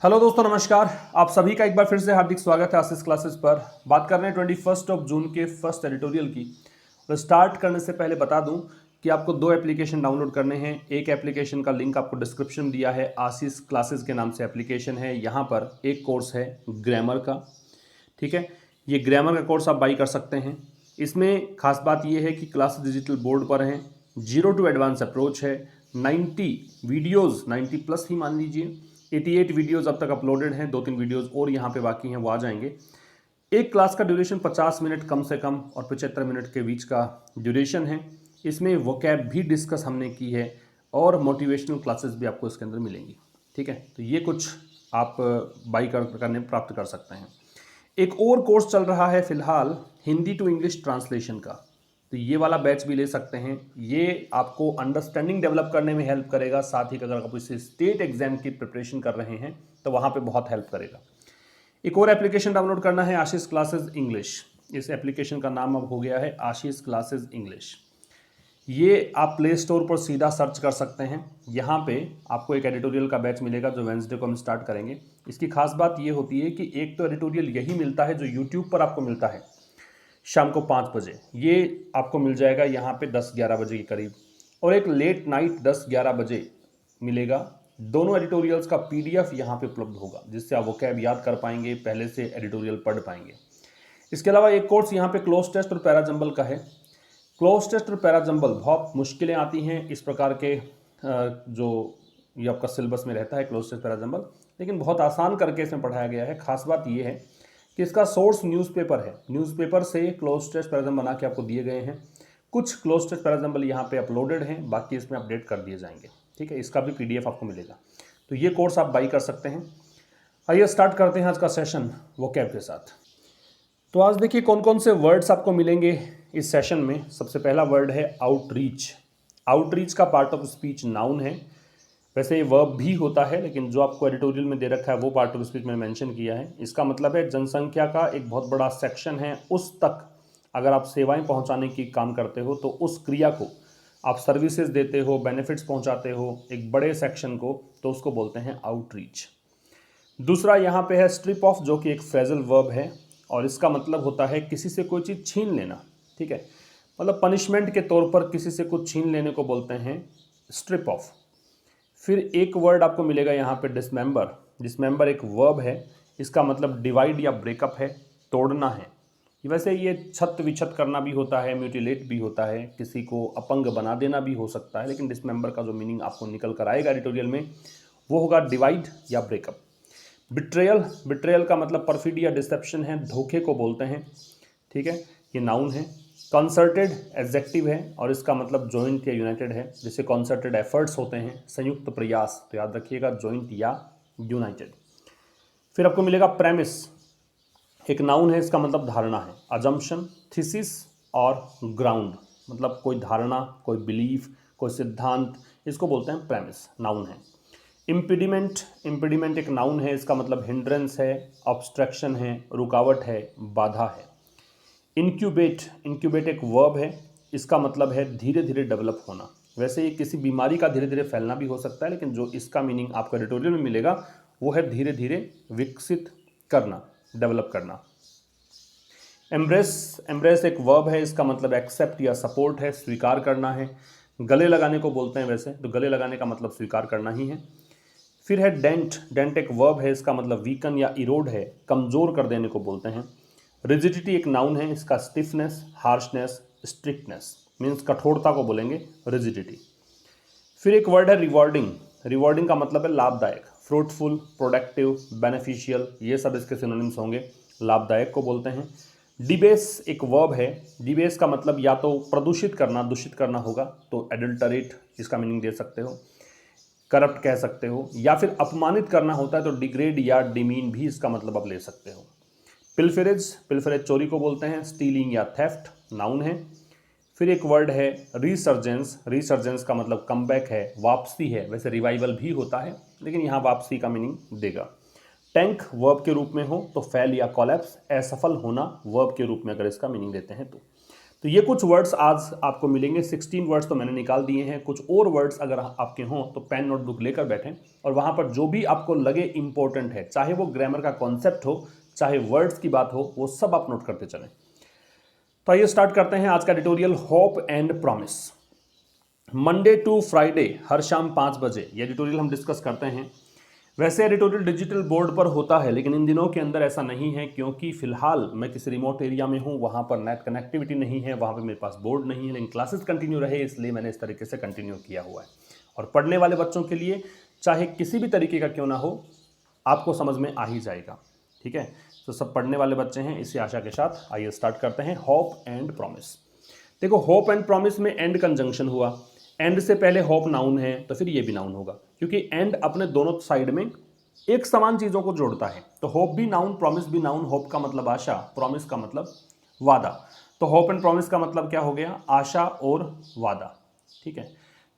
Hello दोस्तों, नमस्कार। आप सभी का एक बार फिर से हार्दिक स्वागत है आशीष क्लासेस पर। बात कर रहे हैं 21 जून के फर्स्ट एडिटोरियल की। तो स्टार्ट करने से पहले बता दूं कि आपको दो एप्लीकेशन डाउनलोड करने हैं। एक एप्लीकेशन का लिंक आपको डिस्क्रिप्शन में दिया है, आशीष क्लासेस के नाम से एप्लीकेशन है। यहाँ पर एक कोर्स है ग्रामर का, ठीक है। ये ग्रामर का कोर्स आप बाई कर सकते हैं। इसमें खास बात ये है कि क्लासेस डिजिटल बोर्ड पर हैं, 0 to एडवांस अप्रोच है, 90 वीडियोज़, 90 प्लस ही मान लीजिए, 88 वीडियोज़ अब तक अपलोडेड हैं, 2-3 वीडियोज़ और यहाँ पे बाकी हैं, वो आ जाएंगे। एक क्लास का ड्यूरेशन 50 मिनट कम से कम और 75 मिनट के बीच का ड्यूरेशन है। इसमें वोकैब भी डिस्कस हमने की है और मोटिवेशनल क्लासेस भी आपको इसके अंदर मिलेंगी, ठीक है। तो ये कुछ आप बाई करने प्राप्त कर सकते हैं। एक और कोर्स चल रहा है फिलहाल, हिंदी टू इंग्लिश ट्रांसलेशन का। तो ये वाला बैच भी ले सकते हैं। ये आपको अंडरस्टैंडिंग डेवलप करने में हेल्प करेगा, साथ ही अगर आप इस स्टेट एग्जाम की प्रिपरेशन कर रहे हैं तो वहाँ पे बहुत हेल्प करेगा। एक और एप्लीकेशन डाउनलोड करना है, आशीष क्लासेस इंग्लिश। इस एप्लीकेशन का नाम अब हो गया है आशीष क्लासेस इंग्लिश। ये आप प्ले स्टोर पर सीधा सर्च कर सकते हैं। यहाँ पे आपको एक एडिटोरियल का बैच मिलेगा जो वेंसडे को हम स्टार्ट करेंगे। इसकी खास बात ये होती है कि एक तो एडिटोरियल यही मिलता है जो यूट्यूब पर आपको मिलता है शाम को 5 बजे, ये आपको मिल जाएगा यहाँ पे 10-11 बजे के करीब, और एक लेट नाइट 10-11 बजे मिलेगा। दोनों एडिटोरियल्स का PDF यहाँ पे उपलब्ध होगा, जिससे आप वोकैब याद कर पाएंगे, पहले से एडिटोरियल पढ़ पाएंगे। इसके अलावा एक कोर्स यहाँ पे क्लोज टेस्ट और पैराजंबल का है। क्लोज टेस्ट और पैराजंबल बहुत मुश्किलें आती हैं इस प्रकार के जो ये आपका सिलेबस में रहता है क्लोज टेस्ट पैराजंबल, लेकिन बहुत आसान करके इसमें पढ़ाया गया है। खास बात ये है कि इसका सोर्स न्यूज़पेपर है, न्यूज़पेपर से क्लोज टेस्ट पैराजंबल बना के आपको दिए गए हैं। कुछ क्लोज टेस्ट पैराजंबल यहाँ पे अपलोडेड हैं, बाकी इसमें अपडेट कर दिए जाएंगे, ठीक है। इसका भी PDF आपको मिलेगा। तो ये कोर्स आप बाई कर सकते हैं। आइए स्टार्ट करते हैं आज का सेशन वोकैब के साथ। तो आज देखिए कौन कौन से वर्ड्स आपको मिलेंगे इस सेशन में। सबसे पहला वर्ड है आउटरीच। आउटरीच का पार्ट ऑफ स्पीच नाउन है। वैसे ये वर्ब भी होता है, लेकिन जो आपको एडिटोरियल में दे रखा है वो पार्ट ऑफ स्पीच मैंने मेंशन किया है। इसका मतलब है जनसंख्या का एक बहुत बड़ा सेक्शन है, उस तक अगर आप सेवाएं पहुंचाने की काम करते हो तो उस क्रिया को आप सर्विसेज देते हो, बेनिफिट्स पहुंचाते हो एक बड़े सेक्शन को, तो उसको बोलते हैं आउटरीच। दूसरा यहाँ पे है स्ट्रिप ऑफ, जो कि एक फ्रेजल वर्ब है और इसका मतलब होता है किसी से कोई चीज़ छीन लेना, ठीक है। मतलब पनिशमेंट के तौर पर किसी से कुछ छीन लेने को बोलते हैं स्ट्रिप ऑफ। फिर एक वर्ड आपको मिलेगा यहाँ पे डिसमेंबर। डिसमेंबर एक वर्ब है, इसका मतलब डिवाइड या ब्रेकअप है, तोड़ना है। वैसे ये छत विछत करना भी होता है, म्यूटिलेट भी होता है, किसी को अपंग बना देना भी हो सकता है, लेकिन डिसमेंबर का जो मीनिंग आपको निकल कर आएगा एडिटोरियल में वो होगा डिवाइड या ब्रेकअप। बिट्रेयल, बिट्रेयल का मतलब परफिडी या डिसेप्शन है, धोखे को बोलते हैं, ठीक है। ये नाउन है। कंसर्टेड एडजेक्टिव है और इसका मतलब जॉइंट या यूनाइटेड है, जैसे कंसर्टेड एफर्ट्स होते हैं, संयुक्त प्रयास, तो याद रखिएगा जॉइंट या यूनाइटेड। फिर आपको मिलेगा प्रेमिस, एक नाउन है, इसका मतलब धारणा है। अजम्पशन, थीसिस और ग्राउंड, मतलब कोई धारणा, कोई बिलीफ, कोई सिद्धांत, इसको बोलते हैं प्रेमिस, नाउन है। इम्पीडिमेंट, इम्पीडिमेंट एक नाउन है, इसका मतलब हिंड्रेंस है, ऑब्स्ट्रक्शन है, रुकावट है, बाधा है। इंक्यूबेट, इंक्यूबेट एक वर्ब है, इसका मतलब है धीरे धीरे डेवलप होना। वैसे ये किसी बीमारी का धीरे धीरे फैलना भी हो सकता है, लेकिन जो इसका मीनिंग आपको एडिटोरियल में मिलेगा वो है धीरे धीरे विकसित करना, डेवलप करना। एम्ब्रेस, एम्ब्रेस एक वर्ब है, इसका मतलब एक्सेप्ट या सपोर्ट है, स्वीकार करना है। गले लगाने को बोलते हैं वैसे, तो गले लगाने का मतलब स्वीकार करना ही है। फिर है डेंट, डेंट एक वर्ब है, इसका मतलब वीकन या इरोड है, कमज़ोर कर देने को बोलते हैं। रिजिडिटी एक नाउन है, इसका स्टिफनेस, हार्शनेस, स्ट्रिक्टनेस, मीन्स कठोरता को बोलेंगे रिजिडिटी। फिर एक वर्ड है रिवॉर्डिंग, रिवॉर्डिंग का मतलब है लाभदायक, फ्रूटफुल, प्रोडक्टिव, बेनिफिशियल, ये सब इसके सिनोनिम्स होंगे, लाभदायक को बोलते हैं। डिबेस एक वर्ब है, डिबेस का मतलब या तो प्रदूषित करना, दूषित करना होगा, तो एडल्टरेट इसका मीनिंग दे सकते हो, करप्ट कह सकते हो, या फिर अपमानित करना होता है तो डिग्रेड या डिमीन भी इसका मतलब आप ले सकते हो। पिल्फरेज, पिल्फरेज चोरी को बोलते हैं। स्टीलिंग या थेफ्ट नाउन है। फिर एक वर्ड है रिसर्जेंस, रिसर्जेंस का मतलब कमबैक है, वापसी है, वैसे रिवाइवल भी होता है लेकिन यहाँ वापसी का मीनिंग देगा। टैंक वर्ब के रूप में हो तो फेल या कोलैप्स, असफल होना वर्ब के रूप में अगर इसका मीनिंग देते हैं तो। तो ये कुछ वर्ड्स आज आपको मिलेंगे, 16 वर्ड्स तो मैंने निकाल दिए हैं। कुछ और वर्ड्स अगर आपके हों तो पेन नोटबुक लेकर बैठें और वहाँ पर जो भी आपको लगे इंपॉर्टेंट है, चाहे वो ग्रामर का कॉन्सेप्ट हो, चाहे वर्ड्स की बात हो, वो सब आप नोट करते चलें। तो आइए स्टार्ट करते हैं आज का editorial, hope and promise. Monday to Friday हर शाम 5 बजे ये एडिटोरियल हम डिस्कस करते हैं। वैसे एडिटोरियल डिजिटल बोर्ड पर होता है, लेकिन इन दिनों के अंदर ऐसा नहीं है, क्योंकि फिलहाल मैं किसी रिमोट एरिया में हूँ, वहाँ पर नेट कनेक्टिविटी नहीं है, वहाँ पर मेरे पास बोर्ड नहीं है, लेकिन क्लासेस कंटिन्यू रहे, इसलिए मैंने इस तरीके से कंटिन्यू किया हुआ है। और पढ़ने वाले बच्चों के लिए चाहे किसी भी तरीके का क्यों ना हो, आपको समझ में आ ही जाएगा। ठीक है, तो सब पढ़ने वाले बच्चे हैं, इसी आशा के साथ आइए स्टार्ट करते हैं। Hope and promise. देखो, होप एंड प्रॉमिस में एंड कंजंक्शन हुआ, एंड से पहले होप नाउन है तो फिर ये भी नाउन होगा, क्योंकि एंड अपने दोनों साइड में एक समान चीजों को जोड़ता है। तो होप भी नाउन, प्रॉमिस भी नाउन। होप का मतलब आशा, प्रॉमिस का मतलब वादा। तो होप एंड प्रॉमिस का मतलब क्या हो गया? आशा और वादा। ठीक है,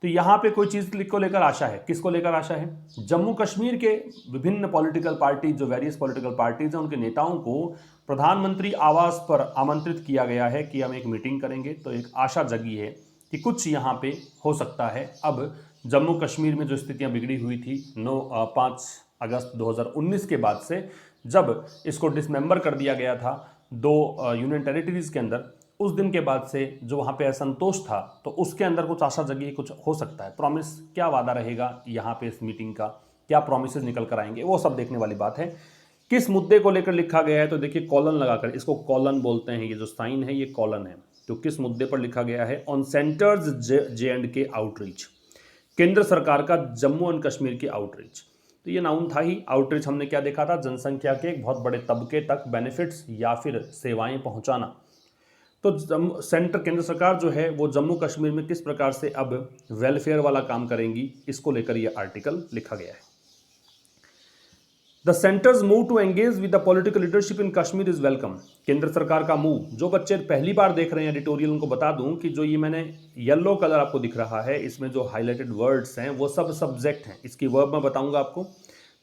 तो यहां पे कोई चीज को लेकर आशा है। किसको लेकर आशा है? जम्मू कश्मीर के विभिन्न पॉलिटिकल पार्टी, जो वेरियस पॉलिटिकल पार्टीज हैं, उनके नेताओं को प्रधानमंत्री आवास पर आमंत्रित किया गया है कि हम एक मीटिंग करेंगे। तो एक आशा जगी है कि कुछ यहाँ पे हो सकता है। अब जम्मू कश्मीर में जो स्थितियां बिगड़ी हुई थी 5 अगस्त 2019 के बाद से, जब इसको डिसमेंबर कर दिया गया था 2 यूनियन टेरिटरीज के अंदर, उस दिन के बाद से जो वहाँ पे असंतोष था, तो उसके अंदर कुछ आशा जगी, कुछ हो सकता है। प्रॉमिस क्या वादा रहेगा यहाँ पे इस मीटिंग का, क्या प्रॉमिसेस निकल कर आएंगे, वो सब देखने वाली बात है। किस मुद्दे को लेकर लिखा गया है? तो देखिए, कॉलन लगाकर, इसको कॉलन बोलते हैं, ये जो साइन है ये कॉलन है। तो किस मुद्दे पर लिखा गया है? ऑन सेंटर्स J&K आउटरीच, केंद्र सरकार का जम्मू एंड कश्मीर की आउटरीच। तो ये नाउन था ही। आउटरीच हमने क्या देखा था? जनसंख्या के एक बहुत बड़े तबके तक बेनिफिट्स या फिर सेवाएं पहुंचाना। तो सेंटर, केंद्र सरकार जो है वो जम्मू कश्मीर में किस प्रकार से अब वेलफेयर वाला काम करेंगी, इसको लेकर ये आर्टिकल लिखा गया है। The centre's move to engage with the political leadership in Kashmir is welcome. केंद्र सरकार का मूव, जो बच्चे पहली बार देख रहे हैं एडिटोरियल, उनको बता दूं कि जो ये मैंने येलो कलर आपको दिख रहा है, इसमें जो हाईलाइटेड वर्ड्स हैं वो सब सब्जेक्ट हैं। इसकी वर्ब मैं बताऊंगा आपको।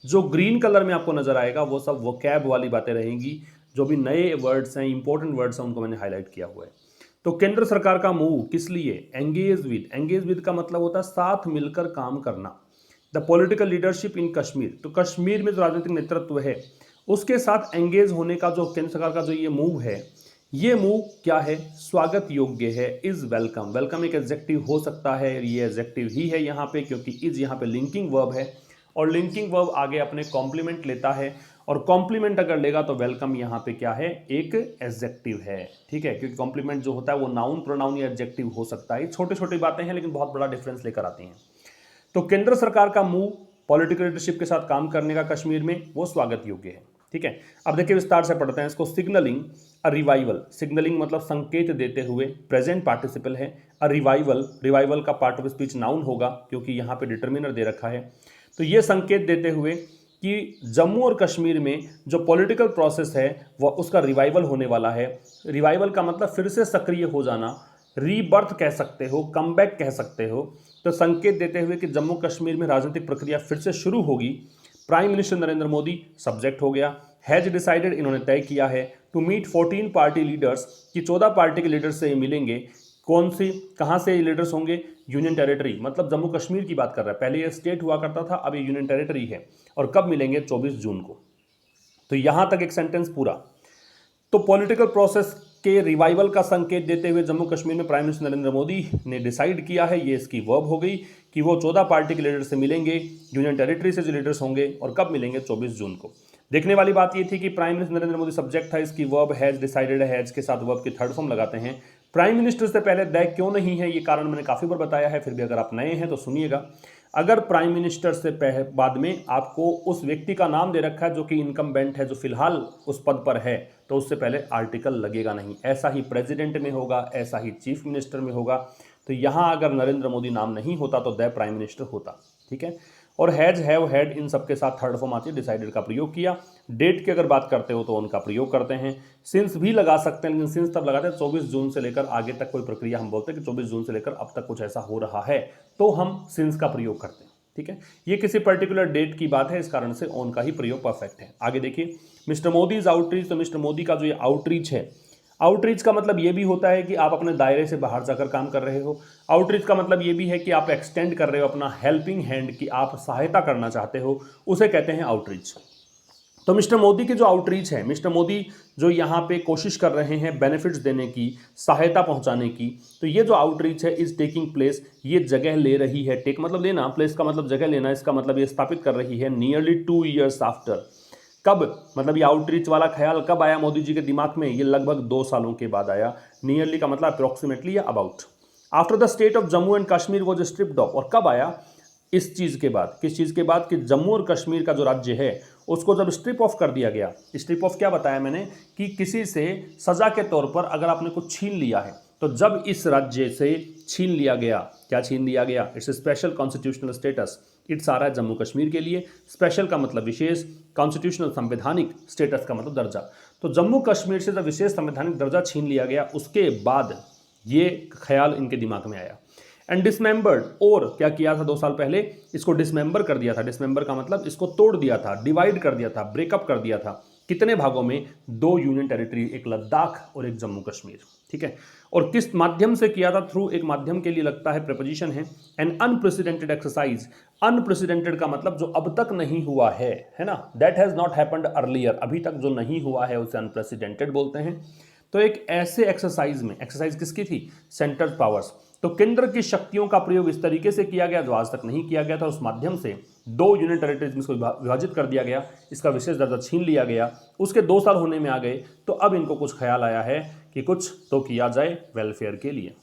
जो ग्रीन कलर में आपको नजर आएगा वो सब वोकैब वाली बातें रहेंगी। जो भी नए वर्ड्स हैं, इंपॉर्टेंट वर्ड्स हैं, उनको मैंने हाईलाइट किया हुआ है। तो केंद्र सरकार का मूव किस लिए? Engage with. एंगेज विद का मतलब होता है साथ मिलकर काम करना। The political leadership in Kashmir, तो कश्मीर में जो राजनीतिक नेतृत्व है उसके साथ एंगेज होने का जो केंद्र सरकार का जो ये मूव है, ये मूव क्या है? स्वागत योग्य है, इज वेलकम। वेलकम एक एडजेक्टिव हो सकता है, ये एडजेक्टिव ही है यहाँ पे, क्योंकि इज यहाँ पे लिंकिंग वर्ब है, और लिंकिंग वर्ब आगे अपने कॉम्प्लीमेंट लेता है, और कॉम्प्लीमेंट अगर लेगा तो वेलकम यहाँ पे क्या है? एक एडजेक्टिव है। ठीक है, क्योंकि कॉम्प्लीमेंट जो होता है वो नाउन, प्रोनाउन या एडजेक्टिव हो सकता है। छोटी छोटी बातें हैं लेकिन बहुत बड़ा डिफरेंस लेकर आती हैं। तो केंद्र सरकार का मूव पॉलिटिकल लीडरशिप के साथ काम करने का कश्मीर में, वो स्वागत योग्य है। ठीक है, अब देखिए विस्तार से पढ़ते हैं इसको। सिग्नलिंग अ रिवाइवल। सिग्नलिंग मतलब संकेत देते हुए, प्रेजेंट पार्टिसिपल है। अ रिवाइवल, रिवाइवल का पार्ट ऑफ स्पीच नाउन होगा, क्योंकि यहाँ पे डिटर्मिनर दे रखा है। तो ये संकेत देते हुए कि जम्मू और कश्मीर में जो पॉलिटिकल प्रोसेस है वह उसका रिवाइवल होने वाला है। रिवाइवल का मतलब फिर से सक्रिय हो जाना, रीबर्थ कह सकते हो, कमबैक कह सकते हो। तो संकेत देते हुए कि जम्मू कश्मीर में राजनीतिक प्रक्रिया फिर से शुरू होगी। Prime minister Narendra Modi subject हो गया। हैज डिसाइडेड, इन्होंने तय किया है, टू मीट 14 पार्टी लीडर्स, कि 14 पार्टी के लीडर्स से मिलेंगे। कौन सी, कहां से ये लीडर्स होंगे? यूनियन टेरिटरी, मतलब जम्मू कश्मीर की बात कर रहा है। पहले ये स्टेट हुआ करता था, अब ये यूनियन टेरिटरी है। और कब मिलेंगे? 24 जून को। तो यहां तक एक सेंटेंस पूरा। तो पॉलिटिकल प्रोसेस के रिवाइवल का संकेत देते हुए जम्मू कश्मीर में प्राइम मिनिस्टर नरेंद्र मोदी ने डिसाइड किया है, ये इसकी वर्ब हो गई, कि वो 14 पार्टी के लीडर से मिलेंगे, यूनियन टेरिटरी से जो लीडर्स होंगे, और कब मिलेंगे? 24 जून को। देखने वाली बात ये थी कि prime minister Narendra Modi subject था, इसकी वर्ब हैज डिसाइडेड है, हैज के साथ वर्ब की थर्ड फॉर्म लगाते हैं। प्राइम मिनिस्टर से पहले द क्यों नहीं है, ये कारण मैंने काफी बार बताया है, फिर भी अगर आप नए हैं तो सुनिएगा। अगर प्राइम मिनिस्टर से बाद में आपको उस व्यक्ति का नाम दे रखा है जो कि इनकम्बेंट है, जो फिलहाल उस पद पर है, तो उससे पहले आर्टिकल लगेगा नहीं। ऐसा ही प्रेसिडेंट में होगा, ऐसा ही चीफ मिनिस्टर में होगा। तो यहां अगर नरेंद्र मोदी नाम नहीं होता तो द प्राइम मिनिस्टर होता। ठीक है, और हैज, हैव, हैड, इन सबके साथ थर्ड फॉर्म आती है, डिसाइडेड का प्रयोग किया। डेट की अगर बात करते हो तो उनका प्रयोग करते हैं। सिंस भी लगा सकते हैं, लेकिन सिंस तब लगाते हैं 24 जून से लेकर आगे तक कोई प्रक्रिया, हम बोलते हैं कि 24 जून से लेकर अब तक कुछ ऐसा हो रहा है, तो हम सिंस का प्रयोग करते हैं। ठीक है, ये किसी पर्टिकुलर डेट की बात है, इस कारण से ऑन का ही प्रयोग परफेक्ट है। आगे देखिए, मिस्टर मोदी इज आउटरीच। तो मिस्टर मोदी का जो ये आउटरीच है, आउटरीच का मतलब ये भी होता है कि आप अपने दायरे से बाहर जाकर काम कर रहे हो। आउटरीच का मतलब ये भी है कि आप एक्सटेंड कर रहे हो अपना हेल्पिंग हैंड, कि आप सहायता करना चाहते हो, उसे कहते हैं आउटरीच। तो मिस्टर मोदी के जो आउटरीच है, मिस्टर मोदी जो यहाँ पे कोशिश कर रहे हैं बेनिफिट्स देने की, सहायता पहुँचाने की, तो ये जो आउटरीच है इज टेकिंग प्लेस, ये जगह ले रही है। टेक मतलब लेना, प्लेस का मतलब जगह लेना, इसका मतलब ये स्थापित कर रही है नियरली 2 years आफ्टर। कब, मतलब ये आउटरीच वाला ख्याल कब आया मोदी जी के दिमाग में? ये लगभग 2 सालों के बाद आया। नियरली का मतलब अप्रोक्सीमेटली या about. After the state of Jammu and Kashmir was stripped of, और कब आया? इस चीज़ के बाद। किस चीज़ के बाद? कि जम्मू और कश्मीर का जो राज्य है उसको जब स्ट्रिप ऑफ कर दिया गया। स्ट्रिप ऑफ क्या बताया मैंने? कि किसी से सजा के तौर पर अगर आपने कुछ छीन लिया है, तो जब इस राज्य से छीन लिया गया, क्या छीन लिया गया? It's special constitutional status. It's आ रहा है जम्मू कश्मीर के लिए। स्पेशल का मतलब विशेष, कॉन्स्टिट्यूशनल संवैधानिक, स्टेटस का मतलब दर्जा। तो जम्मू कश्मीर से जब विशेष संवैधानिक दर्जा छीन लिया गया, उसके बाद ये ख्याल इनके दिमाग में आया। एंड डिसमेंबर्ड, और क्या किया था 2 साल पहले? इसको डिसमेंबर कर दिया था। डिसमेंबर का मतलब इसको तोड़ दिया था, डिवाइड कर दिया था, ब्रेकअप कर दिया था। कितने भागों में? 2 यूनियन टेरिटरी, एक लद्दाख और एक जम्मू कश्मीर। ठीक है। और किस माध्यम से किया था? थ्रू, एक माध्यम के लिए लगता है प्रेपोजिशन है, एन अनप्रेसिडेंटेड एक्सरसाइज। अनप्रेसिडेंटेड का मतलब जो अब तक नहीं हुआ है ना, that has not happened earlier, अभी तक जो नहीं हुआ है उसे अनप्रेसिडेंटेड बोलते हैं। तो एक ऐसे एक्सरसाइज में, एक्सरसाइज किसकी थी? Central powers. तो केंद्र की शक्तियों का प्रयोग इस तरीके से किया गया जो आज तक नहीं किया गया था। उस माध्यम से 2 यूनियन टेरिटरीज में इसको विभाजित कर दिया गया, इसका विशेष दर्जा छीन लिया गया। उसके 2 साल होने में आ गए, तो अब इनको कुछ ख्याल आया है कि कुछ तो किया जाए वेलफेयर के लिए।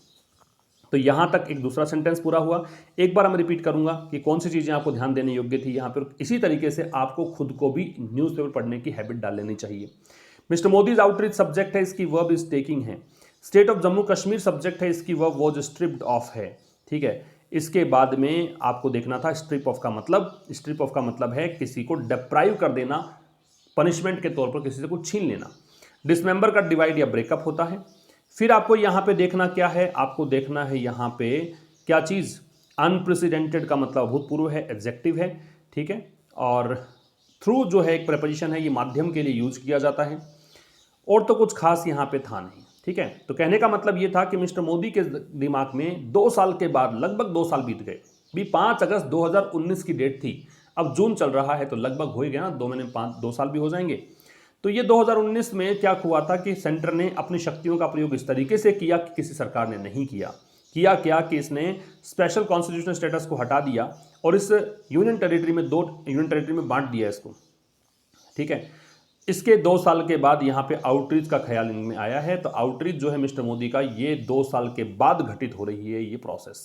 तो यहां तक एक दूसरा सेंटेंस पूरा हुआ। एक बार मैं रिपीट करूंगा कि कौन सी चीजें आपको ध्यान देने योग्य थी यहां पर। इसी तरीके से आपको खुद को भी न्यूज़पेपर पढ़ने की हैबिट डाल लेनी चाहिए। मिस्टर मोदीज आउटरीच सब्जेक्ट है, इसकी वर्ब इज टेकिंग है। State of Jammu Kashmir subject है, इसकी वर्ब वॉज स्ट्रिप्ड ऑफ है। ठीक है। इसके बाद में आपको देखना था स्ट्रिप ऑफ का मतलब। स्ट्रिप ऑफ का मतलब है किसी को डिप्राइव कर देना, पनिशमेंट के तौर पर किसी से कुछ छीन लेना। डिसमेंबर का डिवाइड या ब्रेकअप होता है। फिर आपको यहां पे देखना क्या है? आपको देखना है यहां पे क्या चीज? अनप्रेसिडेंटेड का मतलब भूतपूर्व है, एडजेक्टिव है। ठीक है। और थ्रू जो है एक प्रेपोजिशन है, ये माध्यम के लिए यूज किया जाता है। और तो कुछ खास यहाँ पे था नहीं। ठीक है। तो कहने का मतलब ये था कि मिस्टर मोदी के दिमाग में 2 साल के बाद, लगभग 2 साल बीत गए, भी 5 अगस्त 2019 की डेट थी, अब जून चल रहा है, तो लगभग हो ही गया ना, 2 महीने 2 साल भी हो जाएंगे। तो ये 2019 में क्या हुआ था कि सेंटर ने अपनी शक्तियों का प्रयोग इस तरीके से किया कि किसी सरकार ने नहीं किया। किया क्या कि इसने स्पेशल कॉन्स्टिट्यूशनल स्टेटस को हटा दिया और इस यूनियन टेरिटरी में 2 यूनियन टेरिटरी में बांट दिया इसको। ठीक है। इसके 2 साल के बाद यहाँ पे आउटरीच का ख्याल इनमें आया है। तो आउटरीच जो है मिस्टर मोदी का, ये 2 साल के बाद घटित हो रही है ये प्रोसेस।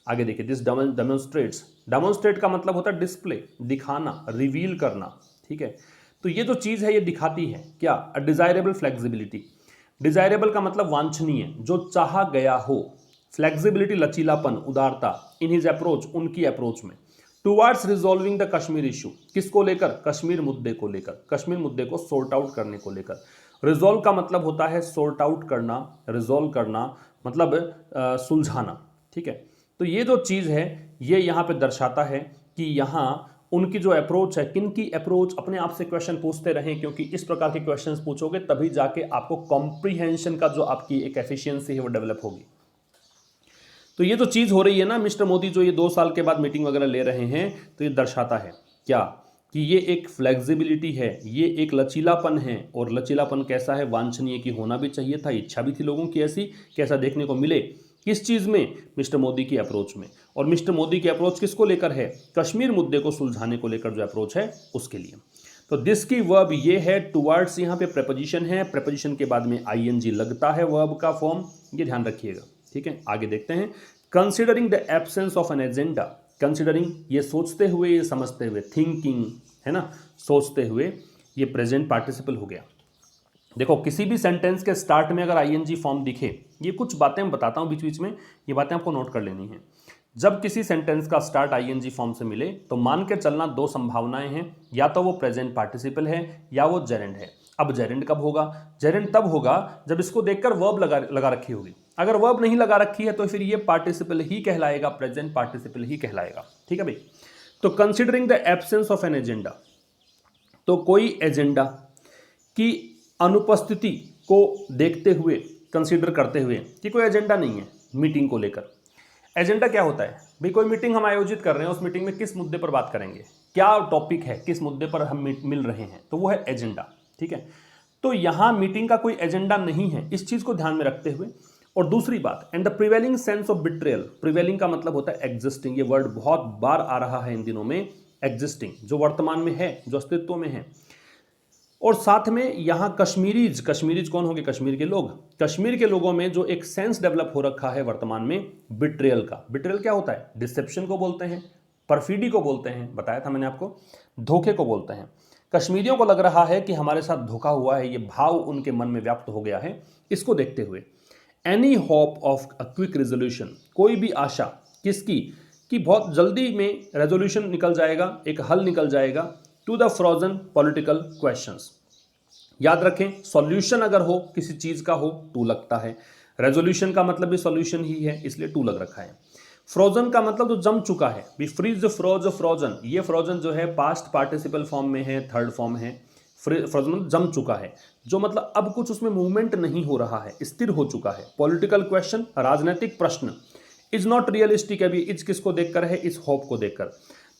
आगे देखिए, दिस डेमोन्स्ट्रेट्स। डेमोन्स्ट्रेट का मतलब होता है डिस्प्ले, दिखाना, रिवील करना। ठीक है। तो ये जो चीज़ है ये दिखाती है क्या? अ डिजायरेबल फ्लेक्सिबिलिटी। डिजायरेबल का मतलब वांछनीय, जो चाहा गया हो। फ्लेक्सिबिलिटी लचीलापन, उदारता। इन हिज अप्रोच, उनकी अप्रोच में। Towards resolving the Kashmir issue, किसको लेकर? कश्मीर मुद्दे को लेकर, कश्मीर मुद्दे को सॉर्ट आउट करने को लेकर। रिजॉल्व का मतलब होता है सॉर्ट आउट करना, रिजॉल्व करना मतलब सुलझाना। ठीक है। तो ये जो चीज़ है ये यहाँ पे दर्शाता है कि यहाँ उनकी जो अप्रोच है, किन की अप्रोच, अपने आप से क्वेश्चन पूछते रहें, क्योंकि इस प्रकार के क्वेश्चंस पूछोगे तभी जाके आपको कॉम्प्रीहेंशन का जो आपकी एक एफिशिएंसी है वो डेवलप होगी। तो ये जो चीज़ हो रही है ना, मिस्टर मोदी जो ये 2 साल के बाद मीटिंग वगैरह ले रहे हैं, तो ये दर्शाता है क्या? कि ये एक फ्लेक्सिबिलिटी है, ये एक लचीलापन है। और लचीलापन कैसा है? वांछनीय, की होना भी चाहिए था, इच्छा भी थी लोगों की ऐसी कि ऐसा देखने को मिले। किस चीज़ में? मिस्टर मोदी की अप्रोच में। और मिस्टर मोदी की अप्रोच किसको लेकर है? कश्मीर मुद्दे को सुलझाने को लेकर जो अप्रोच है उसके लिए। तो दिस की वर्ब ये है, टुवर्ड्स यहाँ पे प्रेपोजिशन है, प्रेपोजिशन के बाद में आईएनजी लगता है वर्ब का फॉर्म, ये ध्यान रखिएगा। ठीक है। आगे देखते हैं। Considering the absence of an agenda. Considering, ये सोचते हुए, ये समझते हुए, थिंकिंग है ना, सोचते हुए, ये प्रेजेंट पार्टिसिपल हो गया। देखो, किसी भी सेंटेंस के स्टार्ट में अगर आईएनजी फॉर्म दिखे, ये कुछ बातें मैं बताता हूं बीच बीच में, ये बातें आपको नोट कर लेनी है। जब किसी सेंटेंस का स्टार्ट आईएनजी फॉर्म से मिले तो मान के चलना 2 संभावनाएं हैं, या तो वो प्रेजेंट पार्टिसिपल है या वो जेरेंड है। अब जेरेंड कब होगा? जेरेंड तब होगा जब इसको देखकर वर्ब लगा रखी होगी। अगर वर्ब नहीं लगा रखी है तो फिर ये पार्टिसिपल ही कहलाएगा, प्रेजेंट पार्टिसिपल ही कहलाएगा। ठीक है भाई। तो considering the absence of an agenda, तो कोई एजेंडा की अनुपस्थिति को देखते हुए, कंसीडर करते हुए कि कोई एजेंडा नहीं है मीटिंग को लेकर। एजेंडा क्या होता है भाई, कोई मीटिंग हम आयोजित कर रहे हैं, उस मीटिंग में किस मुद्दे पर बात करेंगे, क्या टॉपिक है, किस मुद्दे पर हम मिल रहे हैं, तो वो है एजेंडा। ठीक है, तो यहां मीटिंग का कोई एजेंडा नहीं है, इस चीज को ध्यान में रखते हुए। और दूसरी बात, and the prevailing sense of betrayal, prevailing का मतलब होता है एग्जिस्टिंग, ये वर्ड बहुत बार आ रहा है इन दिनों में, एग्जिस्टिंग जो वर्तमान में है, जो अस्तित्व में है। और साथ में यहां कश्मीरीज, कश्मीरीज कौन होंगे, कश्मीर के लोग, कश्मीर के लोगों में जो एक सेंस डेवलप हो रखा है वर्तमान में बिट्रेयल का। बिट्रेयल क्या होता है, डिसेप्शन को बोलते हैं, परफीडी को बोलते हैं, बताया था मैंने आपको, धोखे को बोलते हैं। कश्मीरियों को लग रहा है कि हमारे साथ धोखा हुआ है, ये भाव उनके मन में व्याप्त हो गया है। इसको देखते हुए any hope of a quick resolution, कोई भी आशा किसकी, कि बहुत जल्दी में रेजोल्यूशन निकल जाएगा, एक हल निकल जाएगा to the frozen political questions. याद रखें, सॉल्यूशन अगर हो किसी चीज का हो टू लगता है, रेजोल्यूशन का मतलब भी सॉल्यूशन ही है, इसलिए टू लग रखा है। फ्रोजन का मतलब जो जम चुका है, भी फ्रीज फ्रोज फ्रोजन, ये फ्रोजन जो है पास्ट पार्टिसिपल फॉर्म में है, थर्ड फॉर्म है। फ्रोजन जम चुका है, जो मतलब अब कुछ उसमें मूवमेंट नहीं हो रहा है, स्थिर हो चुका है। पॉलिटिकल क्वेश्चन, राजनीतिक प्रश्न, इज नॉट रियलिस्टिक, अभी इज किसको देखकर है, इस होप को देखकर।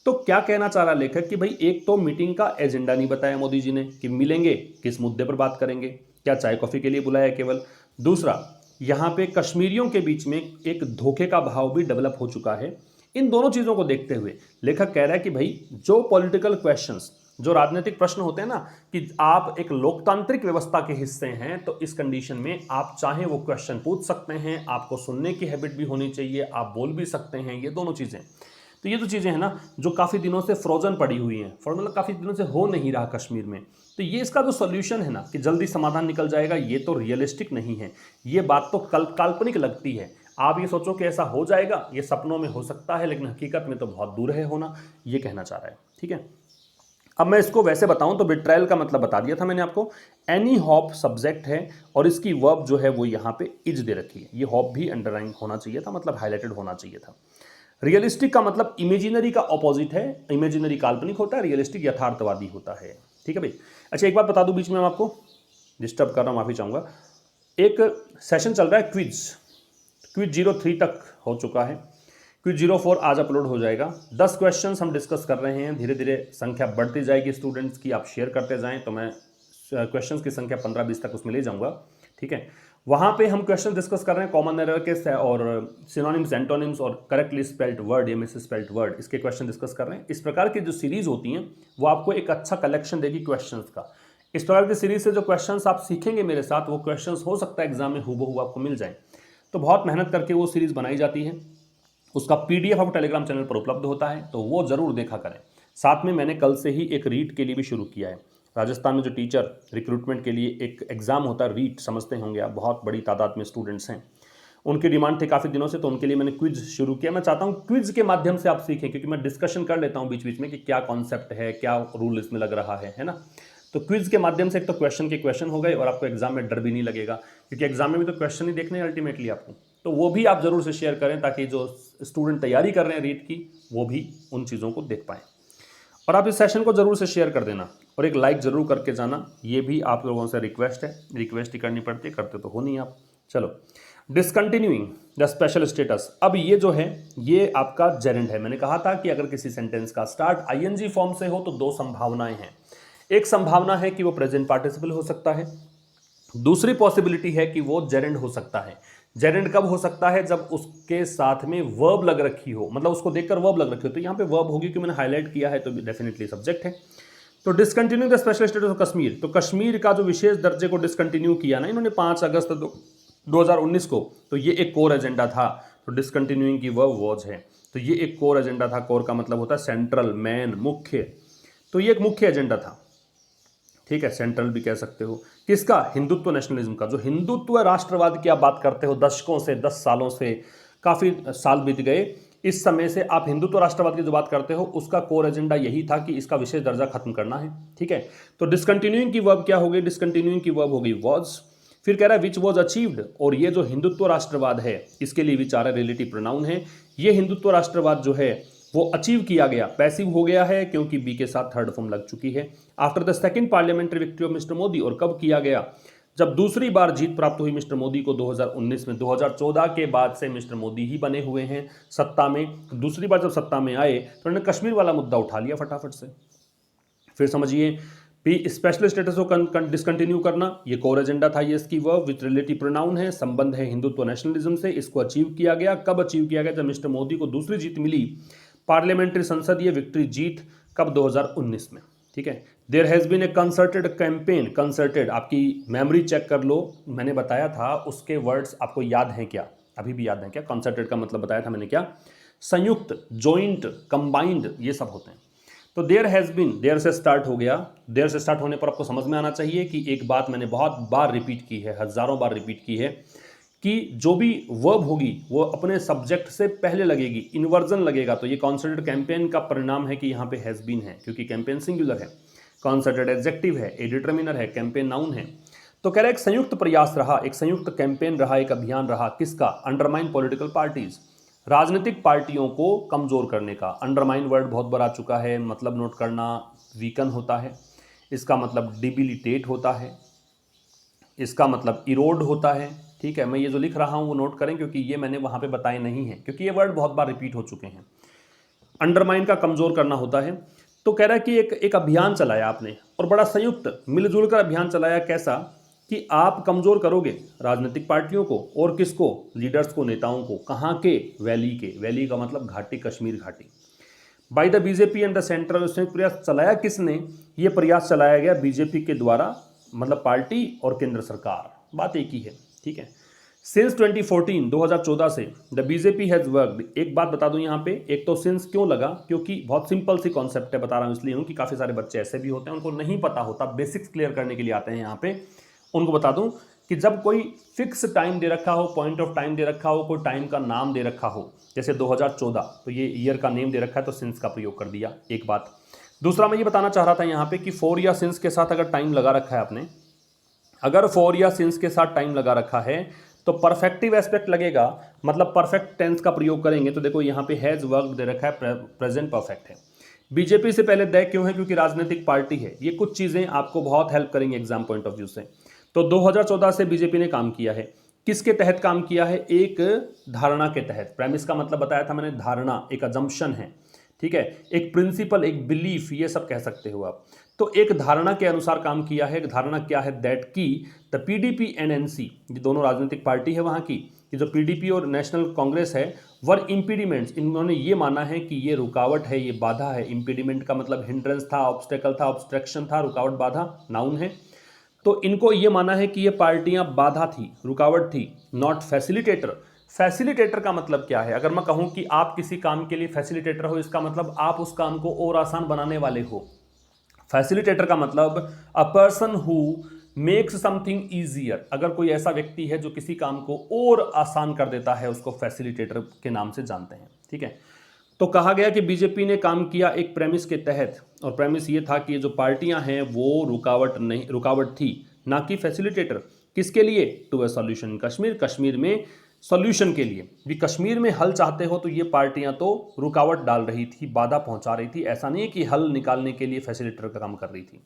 तो क्या कहना चाह रहा लेखक कि भाई एक तो मीटिंग का एजेंडा नहीं बताया मोदी जी ने कि मिलेंगे किस मुद्दे पर बात करेंगे, क्या चाय कॉफी के लिए बुलाया केवल। दूसरा, यहाँ पे कश्मीरियों के बीच में एक धोखे का भाव भी डेवलप हो चुका है। इन दोनों चीज़ों को देखते हुए लेखक कह रहा है कि भाई जो पॉलिटिकल क्वेश्चंस, जो राजनीतिक प्रश्न होते हैं ना, कि आप एक लोकतांत्रिक व्यवस्था के हिस्से हैं, तो इस कंडीशन में आप चाहे वो क्वेश्चन पूछ सकते हैं, आपको सुनने की हैबिट भी होनी चाहिए, आप बोल भी सकते हैं, ये दोनों चीज़ें। तो ये जो चीज़ें हैं ना, जो काफ़ी दिनों से फ्रोजन पड़ी हुई हैं, मतलब काफ़ी दिनों से हो नहीं रहा कश्मीर में, तो ये इसका जो सोल्यूशन है ना कि जल्दी समाधान निकल जाएगा, ये तो रियलिस्टिक नहीं है। ये बात तो काल्पनिक लगती है। आप ये सोचो कि ऐसा हो जाएगा, ये सपनों में हो सकता है, लेकिन हकीकत में तो बहुत दूर है होना, ये कहना चाह रहा है। ठीक है, अब मैं इसको वैसे बताऊं तो बिट्रायल का मतलब बता दिया था मैंने आपको। एनी हॉप सब्जेक्ट है और इसकी वर्ब जो है वो यहाँ पे इज दे रखी है, ये हॉप भी अंडरलाइन होना चाहिए था, मतलब हाईलाइटेड होना चाहिए था। रियलिस्टिक का मतलब इमेजिनरी का ऑपोजिट है, इमेजिनरी काल्पनिक होता है, रियलिस्टिक यथार्थवादी होता है। ठीक है भाई। अच्छा, एक बात बता दूं, बीच में मैं आपको डिस्टर्ब कर रहा हूं, माफी चाहूंगा। एक सेशन चल रहा है क्विज 03 तक हो चुका है, क्विज 04 आज अपलोड हो जाएगा। 10 क्वेश्चंस हम डिस्कस कर रहे हैं, धीरे धीरे संख्या बढ़ती जाएगी स्टूडेंट्स की, आप शेयर करते जाएं तो मैं क्वेश्चंस की संख्या 15-20 तक उसमें ले जाऊंगा। ठीक है, वहां पे हम क्वेश्चन डिस्कस कर रहे हैं कॉमन एरर के और सिनोनिम्स, एंटोनिम्स और करेक्टली स्पेल्ड वर्ड या मिस स्पेल्ड वर्ड, इसके क्वेश्चन डिस्कस कर रहे हैं। इस प्रकार की जो सीरीज होती हैं वो आपको एक अच्छा कलेक्शन देगी क्वेश्चंस का। इस प्रकार की सीरीज से जो क्वेश्चंस आप सीखेंगे मेरे साथ, वो क्वेश्चंस हो सकता है एग्जाम में हूबहू आपको मिल जाए। तो बहुत मेहनत करके वो सीरीज बनाई जाती है, उसका PDF आपको टेलीग्राम चैनल पर उपलब्ध होता है, तो वो जरूर देखा करें। साथ में मैंने कल से ही एक रीट के लिए भी शुरू किया है। राजस्थान में जो टीचर रिक्रूटमेंट के लिए एक एग्जाम होता है रीट, समझते होंगे आप, बहुत बड़ी तादाद में स्टूडेंट्स हैं, उनकी डिमांड थी काफ़ी दिनों से, तो उनके लिए मैंने क्विज शुरू किया। मैं चाहता हूँ क्विज के माध्यम से आप सीखें, क्योंकि मैं डिस्कशन कर लेता हूँ बीच बीच में कि क्या कॉन्सेप्ट है, क्या रूल इसमें लग रहा है ना। तो क्विज के माध्यम से एक तो क्वेश्चन के क्वेश्चन हो गए और आपको एग्जाम में डर भी नहीं लगेगा, क्योंकि एग्जाम में भी तो क्वेश्चन ही देखने हैं अल्टीमेटली आपको। तो वो भी आप जरूर से शेयर करें, ताकि जो स्टूडेंट तैयारी कर रहे हैं रीट की, वो भी उन चीज़ों को देख पाएँ। और आप इस सेशन को जरूर से शेयर कर देना और एक लाइक जरूर करके जाना, ये भी आप लोगों से रिक्वेस्ट है, रिक्वेस्ट ही करनी पड़ती है, करते तो हो नहीं आप। चलो, डिसकंटिन्यूइंग द स्पेशल स्टेटस। अब ये जो है ये आपका जेरेंड है। मैंने कहा था कि अगर किसी सेंटेंस का स्टार्ट ING फॉर्म से हो तो दो संभावनाएं हैं। एक संभावना है कि वो प्रेजेंट पार्टिसिपल हो सकता है, दूसरी पॉसिबिलिटी है कि वो जेरेंड हो सकता है। जेरेंड कब हो सकता है, जब उसके साथ में वर्ब लग रखी हो, मतलब उसको देखकर वर्ब लग रखी हो। तो यहाँ पे वर्ब होगी, कि मैंने हाईलाइट किया है तो डेफिनेटली सब्जेक्ट है। तो discontinue the special status of Kashmir, तो कश्मीर का जो विशेष दर्जे को डिसकंटिन्यू किया ना इन्होंने 5 अगस्त 2019 को, तो ये एक कोर एजेंडा था। तो डिसकंटिन्यूइंग की वर्ब वॉज है, तो ये एक कोर एजेंडा था। कोर का मतलब होता है सेंट्रल, मेन, मुख्य। तो ये एक मुख्य एजेंडा था। ठीक है, सेंट्रल भी कह सकते हो। किसका, हिंदुत्व नेशनलिज्म का। जो हिंदुत्व राष्ट्रवाद की आप बात करते हो दशकों से, 10 सालों से, काफ़ी साल बीत गए, इस समय से आप हिंदुत्व राष्ट्रवाद की जो बात करते हो उसका कोर एजेंडा यही था कि इसका विशेष दर्जा खत्म करना है। ठीक है, तो डिसकंटिन्यूइंग की वर्ब क्या हो गई, डिसकंटिन्यूइंग की वर्ब हो गई वॉज। फिर कह रहा है विच वॉज अचीव्ड, और ये जो हिंदुत्व राष्ट्रवाद है इसके लिए विचार रिलेटिव प्रोनाउन है। ये हिंदुत्व राष्ट्रवाद जो है वो अचीव किया गया, पैसिव हो गया है, क्योंकि बी के साथ थर्ड फॉर्म लग चुकी है। After the second parliamentary victory of mister Modi, और कब किया गया, जब दूसरी बार जीत प्राप्त हुई मिस्टर मोदी को 2019 में, 2014 के बाद से मिस्टर मोदी ही बने हुए हैं सत्ता में। दूसरी बार जब सत्ता में आए तो उन्होंने कश्मीर वाला मुद्दा उठा लिया फटाफट से। फिर समझिए स्पेशल स्टेटस को डिसकंटिन्यू करना, ये कोर एजेंडा था, ये इसकी वर्ब विथ रिलेटिव प्रोनाउन है, संबंध है हिंदुत्व नेशनलिज्म से। इसको अचीव किया गया, कब अचीव किया गया? जब मिस्टर मोदी को दूसरी जीत मिली पार्लियामेंट्री संसदीय विक्ट्री जीत, कब? 2019 में। ठीक है। There has been a concerted campaign, concerted, आपकी मेमोरी चेक कर लो, मैंने बताया था उसके वर्ड्स आपको याद हैं क्या? अभी भी याद हैं क्या? कंसर्टेड का मतलब बताया था मैंने क्या? संयुक्त, जॉइंट, कंबाइंड, ये सब होते हैं। तो देयर हैज़ बीन, देयर से स्टार्ट हो गया। देयर से स्टार्ट होने पर आपको समझ में आना चाहिए कि एक बात मैंने बहुत बार रिपीट की है, हजारों बार रिपीट की है, कि जो भी वर्ब होगी वो अपने सब्जेक्ट से पहले लगेगी, इन्वर्जन लगेगा। तो ये कॉन्सर्टेड कैंपेन का परिणाम है कि यहाँ पे हैज़ बीन है, क्योंकि कैंपेन सिंगुलर है, कॉन्सर्टेड एडजेक्टिव है, ए डिटरमिनर है, कैंपेन नाउन है। तो कह रहा है एक संयुक्त प्रयास रहा, एक संयुक्त कैंपेन रहा, एक अभियान रहा, किसका? अंडरमाइन पॉलिटिकल पार्टीज, राजनीतिक पार्टियों को कमजोर करने का। अंडरमाइन वर्ड बहुत बार आ चुका है, मतलब नोट करना, वीकन होता है, इसका मतलब डिबिलिटेट होता है, इसका मतलब इरोड होता है। ठीक है, मैं ये जो लिख रहा हूँ वो नोट करें, क्योंकि ये मैंने वहाँ पे बताए नहीं है, क्योंकि ये वर्ड बहुत बार रिपीट हो चुके हैं। अंडरमाइन का कमजोर करना होता है। तो कह रहा है कि एक अभियान चलाया आपने, और बड़ा संयुक्त मिलजुल कर अभियान चलाया। कैसा? कि आप कमजोर करोगे राजनीतिक पार्टियों को, और किसको? लीडर्स को, नेताओं को। कहाँ के? वैली के। वैली का मतलब घाटी, कश्मीर घाटी। By the BJP and the central, संयुक्त प्रयास चलाया किसने? ये प्रयास चलाया गया बीजेपी के द्वारा, मतलब पार्टी और केंद्र सरकार, बात एक ही है। ठीक है। सिंस 2014, 2014 से द बीजेपी हैज़ वर्कड। एक बात बता दूं यहाँ पे, एक तो सिंस क्यों लगा, क्योंकि बहुत सिंपल सी कॉन्सेप्ट है, बता रहा हूँ इसलिए हूँ कि काफ़ी सारे बच्चे ऐसे भी होते हैं उनको नहीं पता होता, बेसिक्स क्लियर करने के लिए आते हैं यहाँ पे। उनको बता दूं कि जब कोई फिक्स टाइम दे रखा हो, पॉइंट ऑफ टाइम दे रखा हो, कोई टाइम का नाम दे रखा हो, जैसे 2014, तो ये ईयर का नेम दे रखा है, तो सिंस का प्रयोग कर दिया। एक बात। दूसरा मैं ये बताना चाह रहा था यहाँ पे कि फॉर या सिंस के साथ अगर टाइम लगा रखा है आपने, अगर फॉर या सिंस के साथ टाइम लगा रखा है तो परफेक्टिव एस्पेक्ट लगेगा, मतलब परफेक्ट टेंस का प्रयोग करेंगे। तो देखो यहाँ पे हैज वर्क दे रखा है, प्रेजेंट परफेक्ट है। बीजेपी से पहले द क्यों है? क्योंकि राजनीतिक पार्टी है। ये कुछ चीजें आपको बहुत हेल्प करेंगे एग्जाम पॉइंट ऑफ व्यू से। तो 2014 से बीजेपी ने काम किया है। किसके तहत काम किया है? एक धारणा के तहत। प्रेमिस का मतलब बताया था मैंने, धारणा, एक अजम्पशन है। ठीक है, एक प्रिंसिपल, एक बिलीफ, ये सब कह सकते हो आप। तो एक धारणा के अनुसार काम किया है। एक धारणा क्या है? दैट की द पीडीपी एंड एनसी, ये दोनों राजनीतिक पार्टी है वहां की, ये जो पीडीपी और नेशनल कांग्रेस है, वर इम्पीडिमेंट्स, इन्होंने ये माना है कि ये रुकावट है, ये बाधा है। इम्पीडिमेंट का मतलब हिंड्रेंस था, ऑब्स्टेकल था, ऑब्स्ट्रक्शन था, रुकावट, बाधा, नाउन है। तो इनको ये माना है कि ये पार्टियां बाधा थी, रुकावट थी, नॉट फैसिलिटेटर। फैसिलिटेटर का मतलब क्या है? अगर मैं कहूं कि आप किसी काम के लिए फैसिलिटेटर हो, इसका मतलब आप उस काम को और आसान बनाने वाले हो। फैसिलिटेटर का मतलब a person who makes something easier. अगर कोई ऐसा व्यक्ति है जो किसी काम को और आसान कर देता है, उसको फैसिलिटेटर के नाम से जानते हैं। ठीक है। तो कहा गया कि बीजेपी ने काम किया एक प्रेमिस के तहत, और प्रेमिस ये था कि ये जो पार्टियां हैं वो रुकावट थी, ना कि फैसिलिटेटर। किसके लिए? To a solution in Kashmir, Kashmir में सॉल्यूशन के लिए। भी कश्मीर में हल चाहते हो तो ये पार्टियां तो रुकावट डाल रही थी, बाधा पहुंचा रही थी। ऐसा नहीं है कि हल निकालने के लिए फैसिलिटेटर का काम कर रही थी।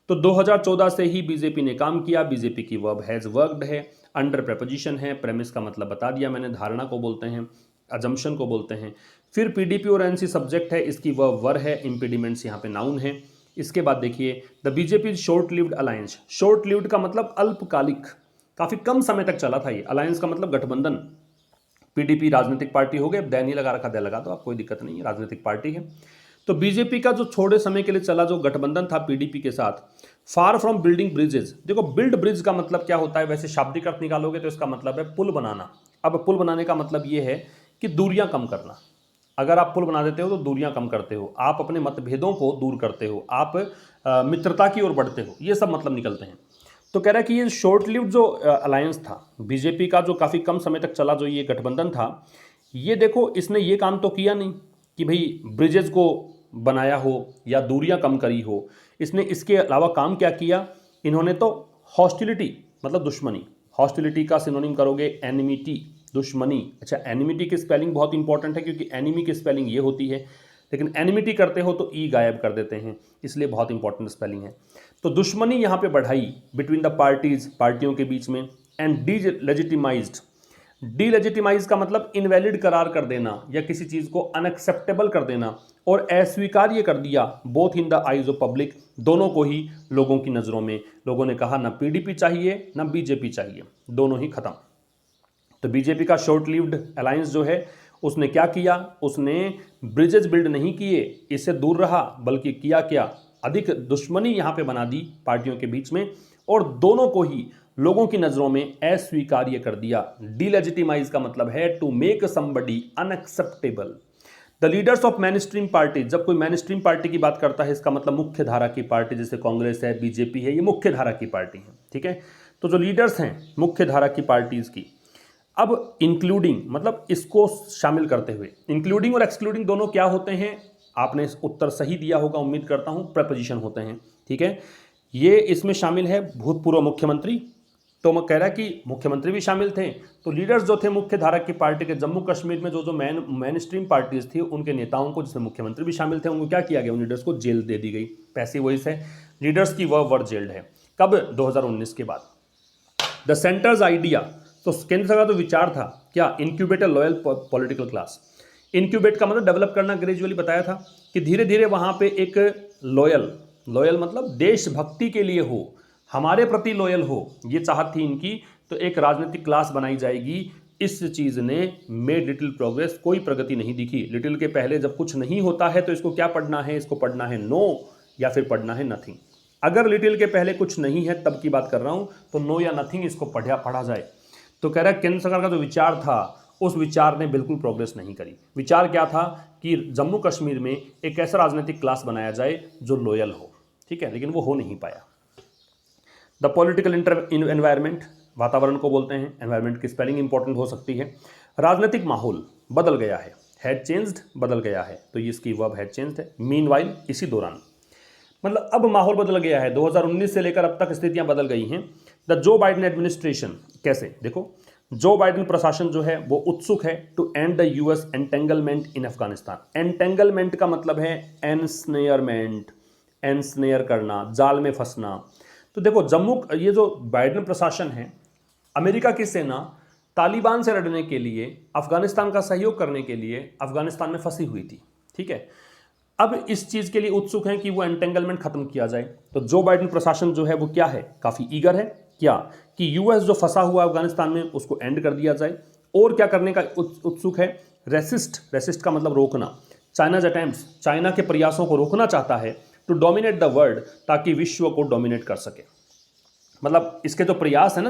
तो 2014 से ही बीजेपी ने काम किया। बीजेपी की वर्ब हैज़ वर्कड है, अंडर प्रेपोजिशन है, प्रेमिस का मतलब बता दिया मैंने, धारणा को बोलते हैं, अजम्पशन को बोलते हैं। फिर पीडीपी और एनसी सब्जेक्ट है, इसकी वर्ब वर है, इंपीडिमेंट्स यहाँ पे नाउन है। इसके बाद देखिए the BJP short lived alliance. Short lived का मतलब अल्पकालिक, काफी कम समय तक चला था ये। अलायंस का मतलब गठबंधन। पीडीपी राजनीतिक पार्टी हो गए, दे नहीं लगा रखा, दे लगा दो आप, कोई दिक्कत नहीं है, राजनीतिक पार्टी है। तो बीजेपी का जो थोड़े समय के लिए चला जो गठबंधन था पीडीपी के साथ, फार फ्रॉम बिल्डिंग ब्रिजेस। देखो बिल्ड ब्रिज का मतलब क्या होता है? वैसे शाब्दिक अर्थ निकालोगे तो इसका मतलब है पुल बनाना। अब पुल बनाने का मतलब ये है कि दूरियां कम करना। अगर आप पुल बना देते हो तो दूरियां कम करते हो, आप अपने मतभेदों को दूर करते हो, आप मित्रता की ओर बढ़ते हो, ये सब मतलब निकलते हैं। तो कह रहा है कि ये शॉर्ट लिव्ड जो अलायंस था बीजेपी का, जो काफ़ी कम समय तक चला, जो ये गठबंधन था, ये देखो इसने ये काम तो किया नहीं कि भाई ब्रिजेस को बनाया हो या दूरियां कम करी हो। इसने इसके अलावा काम क्या किया? इन्होंने तो हॉस्टिलिटी मतलब दुश्मनी, हॉस्टिलिटी का सिनोनिम करोगे एनिमिटी, दुश्मनी। अच्छा, एनिमिटी की स्पेलिंग बहुत इंपॉर्टेंट है, क्योंकि एनिमी की स्पेलिंग ये होती है, लेकिन एनिमिटी करते हो तो ई गायब कर देते हैं, इसलिए बहुत इंपॉर्टेंट स्पेलिंग है। तो दुश्मनी यहाँ पे बढ़ाई बिटवीन द पार्टीज, पार्टियों के बीच में, एंड डीलेजिटिमाइज्ड। डीलेजिटिमाइज का मतलब इनवैलिड करार कर देना या किसी चीज को अनएक्सेप्टेबल कर देना, और अस्वीकार्य कर दिया both in the eyes of public, दोनों को ही लोगों की नजरों में। लोगों ने कहा ना पीडीपी चाहिए ना बीजेपी चाहिए, दोनों ही खत्म। तो बीजेपी का शॉर्ट लिव्ड अलायंस जो है उसने क्या किया, उसने ब्रिजेस बिल्ड नहीं किए, इससे दूर रहा, बल्कि किया क्या, अधिक दुश्मनी यहां पे बना दी पार्टियों के बीच में, और दोनों को ही लोगों की नजरों में अस्वीकार्य कर दिया। डीलेजिटिमाइज का मतलब है to make somebody unacceptable. The leaders of mainstream party, जब कोई मेन स्ट्रीम पार्टी की बात करता है इसका मतलब मुख्य धारा की पार्टी, जैसे कांग्रेस है, बीजेपी है, ये मुख्य धारा की पार्टी है, ठीक है। तो जो लीडर्स हैं मुख्य धारा की पार्टीज की, अब इंक्लूडिंग मतलब इसको शामिल करते हुए, इंक्लूडिंग और एक्सक्लूडिंग दोनों क्या होते हैं, आपने उत्तर सही दिया होगा उम्मीद करता हूं, प्रपोजिशन होते हैं, ठीक है। ये इसमें शामिल है भूतपूर्व मुख्यमंत्री, तो मैं कह रहा कि मुख्यमंत्री भी शामिल थे। तो लीडर्स जो थे मुख्य धारा की पार्टी के, जम्मू कश्मीर में जो मेन स्ट्रीम पार्टीज थी उनके नेताओं को, जिसमें मुख्यमंत्री भी शामिल थे, उनको क्या किया गया, उन लीडर्स को जेल दे दी गई। पैसिव वॉइस है, लीडर्स की वह वर्ड जेल्ड है। कब? 2019 के बाद। द सेंटर्स आइडिया, तो केंद्र सरकार का तो विचार था क्या, इंक्यूबेट अ लॉयल पॉलिटिकल क्लास। इंक्यूबेट का मतलब डेवलप करना, ग्रेजुअली बताया था कि धीरे धीरे वहां पे एक लॉयल मतलब देशभक्ति के लिए हो, हमारे प्रति लॉयल हो, ये चाहत थी इनकी। तो एक राजनीतिक क्लास बनाई जाएगी। इस चीज ने मेड लिटिल प्रोग्रेस, कोई प्रगति नहीं दिखी। लिटिल के पहले जब कुछ नहीं होता है तो इसको क्या पढ़ना है, इसको पढ़ना है नो, या फिर पढ़ना है नथिंग। अगर लिटिल के पहले कुछ नहीं है तब की बात कर रहा हूं, तो नो या नथिंग इसको पढ़ा जाए। तो कह रहा है केंद्र सरकार का जो विचार था उस विचार ने बिल्कुल प्रोग्रेस नहीं करी। विचार क्या था कि जम्मू कश्मीर में एक ऐसा राजनीतिक क्लास बनाया जाए जो लॉयल हो, ठीक है, लेकिन वो हो नहीं पाया। द पॉलिटिकल एनवायरमेंट, वातावरण को बोलते हैं, एनवायरमेंट की स्पेलिंग इंपॉर्टेंट हो सकती है। राजनीतिक माहौल बदल गया है, हैड चेंज्ड, बदल गया है, तो ये इसकी वर्ब हैड चेंज्ड है। मीनवाइल, इसी दौरान, मतलब अब माहौल बदल गया है, 2019 से लेकर अब तक स्थितियां बदल गई हैं। द जो बाइडेन एडमिनिस्ट्रेशन, कैसे देखो, जो बाइडेन प्रशासन जो है वो उत्सुक है to end the US entanglement in Afghanistan. Entanglement का मतलब है एनस्नेयरमेंट, एनस्नेयर करना, जाल में फंसना। तो देखो ये जो बाइडेन प्रशासन है, अमेरिका की सेना तालिबान से लड़ने के लिए, अफगानिस्तान का सहयोग करने के लिए अफगानिस्तान में फंसी हुई थी, ठीक है। अब इस चीज के लिए उत्सुक हैं कि वो एंटेंगलमेंट खत्म किया जाए। तो जो बाइडेन प्रशासन जो है वो क्या है, काफी ईगर है क्या, कि यूएस जो फंसा हुआ अफगानिस्तान में उसको एंड कर दिया जाए। और क्या करने का उत्सुक है, रेसिस्ट का मतलब रोकना, चाइनाज अटेम्प्ट्स, चाइना के प्रयासों को रोकना चाहता है, टू डोमिनेट द वर्ल्ड, ताकि विश्व को डोमिनेट कर सके। मतलब इसके जो प्रयास है ना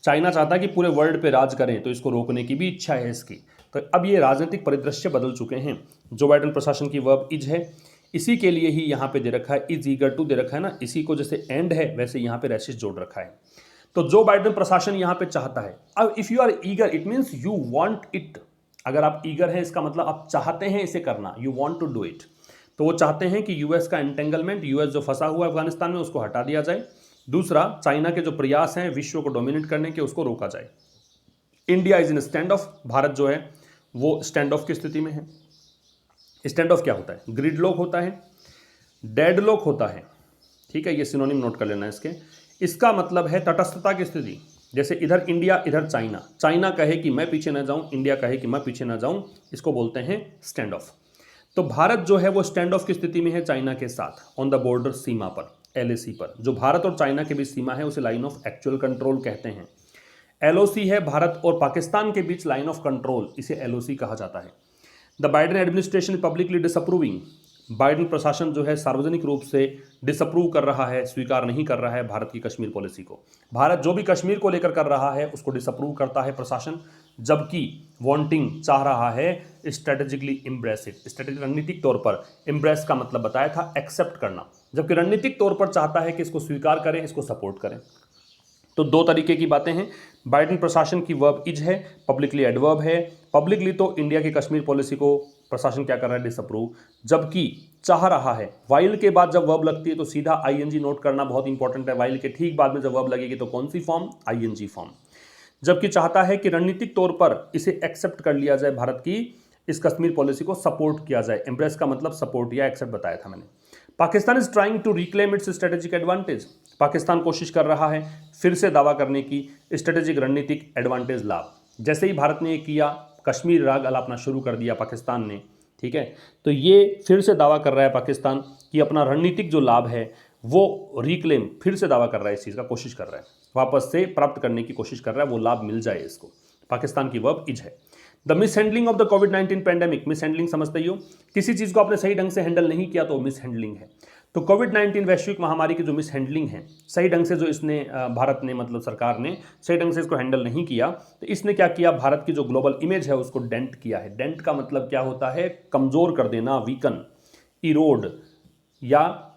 चाइना चाहता है कि पूरे वर्ल्ड पे राज करें, तो इसको रोकने की भी इच्छा है इसकी। तो अब ये राजनीतिक परिदृश्य बदल चुके हैं। जो बाइडेन प्रशासन की वर्ब इज है, इसी के लिए ही यहाँ पे दे रखा है, इज ईगर टू दे रखा है ना, इसी को जैसे एंड है वैसे यहाँ पे रेसिस्ट जोड़ रखा है। तो जो बाइडेन प्रशासन यहाँ पे चाहता है, अब if you are eager it means you want it. अगर आप ईगर हैं इसका मतलब आप चाहते हैं इसे करना, you want to do it. तो वो चाहते हैं कि यूएस का एंटेंगलमेंट, यूएस जो फंसा हुआ है अफगानिस्तान में, उसको हटा दिया जाए। दूसरा, चाइना के जो प्रयास हैं विश्व को डोमिनेट करने के, उसको रोका जाए। India is in stand of, Bharat जो है वो स्टैंड ऑफ की स्थिति में है। स्टैंड ऑफ क्या होता है, ग्रिड लॉक होता है, डेड लॉक होता है, ठीक है, ये सिनोनिम नोट कर लेना इसके। इसका मतलब है तटस्थता की स्थिति, जैसे इधर इंडिया इधर चाइना, चाइना कहे कि मैं पीछे ना जाऊं, इंडिया कहे कि मैं पीछे ना जाऊं, इसको बोलते हैं स्टैंड ऑफ। तो भारत जो है वो स्टैंड ऑफ की स्थिति में है चाइना के साथ, ऑन द बॉर्डर, सीमा पर, एलएसी पर। जो भारत और चाइना के बीच सीमा है उसे लाइन ऑफ एक्चुअल कंट्रोल कहते हैं। एलओसी है भारत और पाकिस्तान के बीच लाइन ऑफ कंट्रोल, इसे एलओसी कहा जाता है। The Biden administration publicly disapproving, Biden प्रशासन जो है सार्वजनिक रूप से डिसअप्रूव कर रहा है, स्वीकार नहीं कर रहा है भारत की कश्मीर पॉलिसी को। भारत जो भी कश्मीर को लेकर कर रहा है उसको डिसअप्रूव करता है प्रशासन, जबकि वांटिंग चाह रहा है स्ट्रेटेजिकली इम्ब्रेस इट। स्ट्रेटेजिक रणनीतिक तौर पर, इम्ब्रेस का मतलब बताया था एक्सेप्ट करना, जबकि रणनीतिक तौर पर चाहता है कि इसको स्वीकार करें, इसको सपोर्ट करें। तो दो तरीके की बातें हैं। बाइडेन प्रशासन की वर्ब इज है, पब्लिकली एडवर्ब है। पब्लिकली तो इंडिया की कश्मीर पॉलिसी को प्रशासन क्या कर रहा है, डिसअप्रूव, जबकि चाह रहा है। वाइल के बाद जब वर्ब लगती है तो सीधा आईएनजी नोट करना बहुत इंपॉर्टेंट है। वाइल के ठीक बाद में जब वर्ब लगेगी तो कौन सी फॉर्म, आईएनजी फॉर्म। जबकि चाहता है कि रणनीतिक तौर पर इसे एक्सेप्ट कर लिया जाए भारत की इस कश्मीर पॉलिसी को सपोर्ट किया जाए। एम्ब्रेस का मतलब सपोर्ट या एक्सेप्ट बताया था मैंने। Pakistan is trying to reclaim its strategic advantage. Pakistan कोशिश कर रहा है फिर से दावा करने की स्ट्रेटेजिक रणनीतिक एडवांटेज लाभ। जैसे ही भारत ने ये किया, कश्मीर राग अलापना शुरू कर दिया पाकिस्तान ने, ठीक है, तो ये फिर से दावा कर रहा है पाकिस्तान कि अपना रणनीतिक जो लाभ है वो रिक्लेम, फिर से दावा कर रहा है, इस चीज़ का कोशिश कर रहा है, वापस से प्राप्त करने की कोशिश कर रहा है, वो लाभ मिल जाए इसको। पाकिस्तान की वर्ब इज है। The miss handling of the covid pandemic. Miss handling समझते ही हो, किसी चीज़ को आपने सही ढंग से हैंडल नहीं किया तो मिस हैंडलिंग है। तो कोविड-19 वैश्विक महामारी की जो मिस हैंडलिंग है, सही ढंग से जो इसने भारत ने मतलब सरकार ने सही ढंग से इसको हैंडल नहीं किया, तो इसने क्या किया, भारत की जो ग्लोबल इमेज है उसको डेंट किया है। डेंट का मतलब क्या होता है, कमज़ोर कर देना, वीकन, इरोड या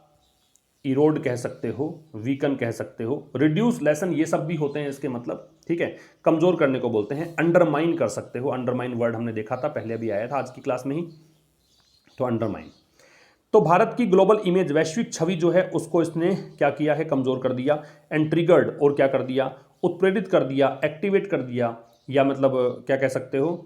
इरोड कह सकते हो, वीकन कह सकते हो, रिड्यूस, लेसन, ये सब भी होते हैं इसके मतलब, ठीक है, कमज़ोर करने को बोलते हैं। अंडरमाइन कर सकते हो, अंडरमाइन वर्ड हमने देखा था, पहले अभी आया था आज की क्लास में ही, तो अंडरमाइन। तो भारत की ग्लोबल इमेज, वैश्विक छवि जो है उसको इसने क्या किया है, कमज़ोर कर दिया। एंड ट्रिगर्ड, और क्या कर दिया, उत्प्रेरित कर दिया, एक्टिवेट कर दिया, या मतलब क्या कह सकते हो,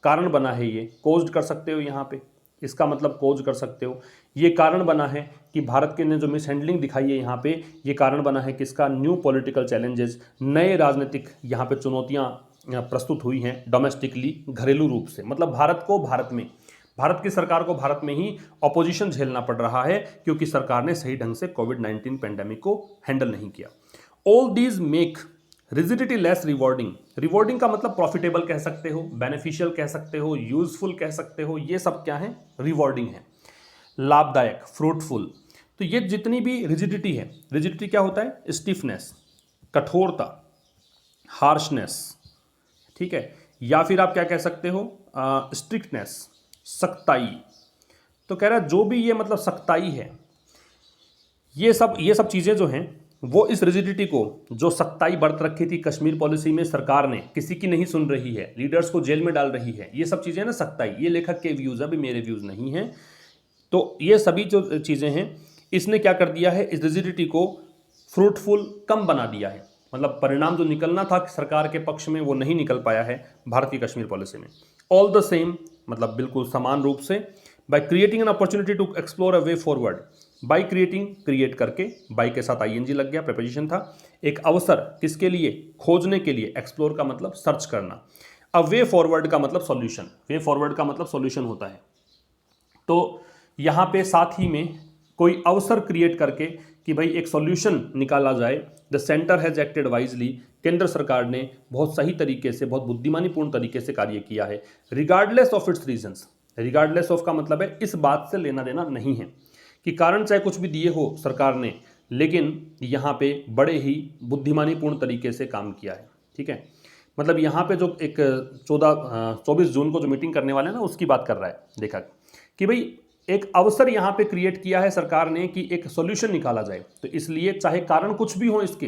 कारण बना है ये, कोज्ड कर सकते हो यहाँ पे, इसका मतलब कोज कर सकते हो। ये कारण बना है कि भारत के ने जो मिस हैंडलिंग दिखाई है यहाँ पे, ये कारण बना है कि इसका न्यू पॉलिटिकल चैलेंजेस, नए राजनीतिक यहाँ पे चुनौतियाँ प्रस्तुत हुई हैं डोमेस्टिकली, घरेलू रूप से, मतलब भारत को भारत में, भारत की सरकार को भारत में ही ऑपोजिशन झेलना पड़ रहा है क्योंकि सरकार ने सही ढंग से कोविड-19 पेंडेमिक को हैंडल नहीं किया। All these make rigidity less rewarding. Rewarding का मतलब प्रॉफिटेबल कह सकते हो, बेनिफिशियल कह सकते हो, यूजफुल कह सकते हो, ये सब क्या है, रिवॉर्डिंग है, लाभदायक, फ्रूटफुल। तो ये जितनी भी रिजिडिटी है, रिजिडिटी क्या होता है, स्टिफनेस, कठोरता, हार्शनेस, ठीक है, या फिर आप क्या कह सकते हो, स्ट्रिक्टनेस, सख्ताई। तो कह रहा है जो भी ये मतलब सख्ताई है, ये सब चीज़ें जो हैं वो इस रिजिडिटी को, जो सख्ताई बरत रखी थी कश्मीर पॉलिसी में सरकार ने, किसी की नहीं सुन रही है, लीडर्स को जेल में डाल रही है, ये सब चीज़ें ना सख्ताई, ये लेखक के व्यूज़, अभी मेरे व्यूज़ नहीं हैं। तो ये सभी जो चीज़ें हैं इसने क्या कर दिया है, इस रिजिडिटी को फ्रूटफुल कम बना दिया है, मतलब परिणाम जो निकलना था सरकार के पक्ष में वो नहीं निकल पाया है भारत की कश्मीर पॉलिसी में। ऑल द सेम मतलब बिल्कुल समान रूप से, by creating an opportunity to explore a way forward. By creating, create करके, बाई के साथ आईएनजी लग गया, प्रीपोजिशन था, एक अवसर किसके लिए, खोजने के लिए, एक्सप्लोर का मतलब सर्च करना, अ वे फॉरवर्ड का मतलब सॉल्यूशन, वे फॉरवर्ड का मतलब सॉल्यूशन होता है। तो यहाँ पे साथ ही में कोई अवसर क्रिएट करके कि भाई एक सॉल्यूशन निकाला जाए। The centre has acted wisely, केंद्र सरकार ने बहुत सही तरीके से, बहुत बुद्धिमानीपूर्ण तरीके से कार्य किया है। Regardless of its reasons, regardless of का मतलब है इस बात से लेना देना नहीं है कि कारण चाहे कुछ भी दिए हो सरकार ने, लेकिन यहाँ पे बड़े ही बुद्धिमानीपूर्ण तरीके से काम किया है, ठीक है। मतलब यहाँ पे जो एक 24 जून को जो मीटिंग करने वाले हैं ना, उसकी बात कर रहा है लेखक कि भाई एक अवसर यहाँ पे क्रिएट किया है सरकार ने कि एक सॉल्यूशन निकाला जाए। तो इसलिए चाहे कारण कुछ भी हो इसके,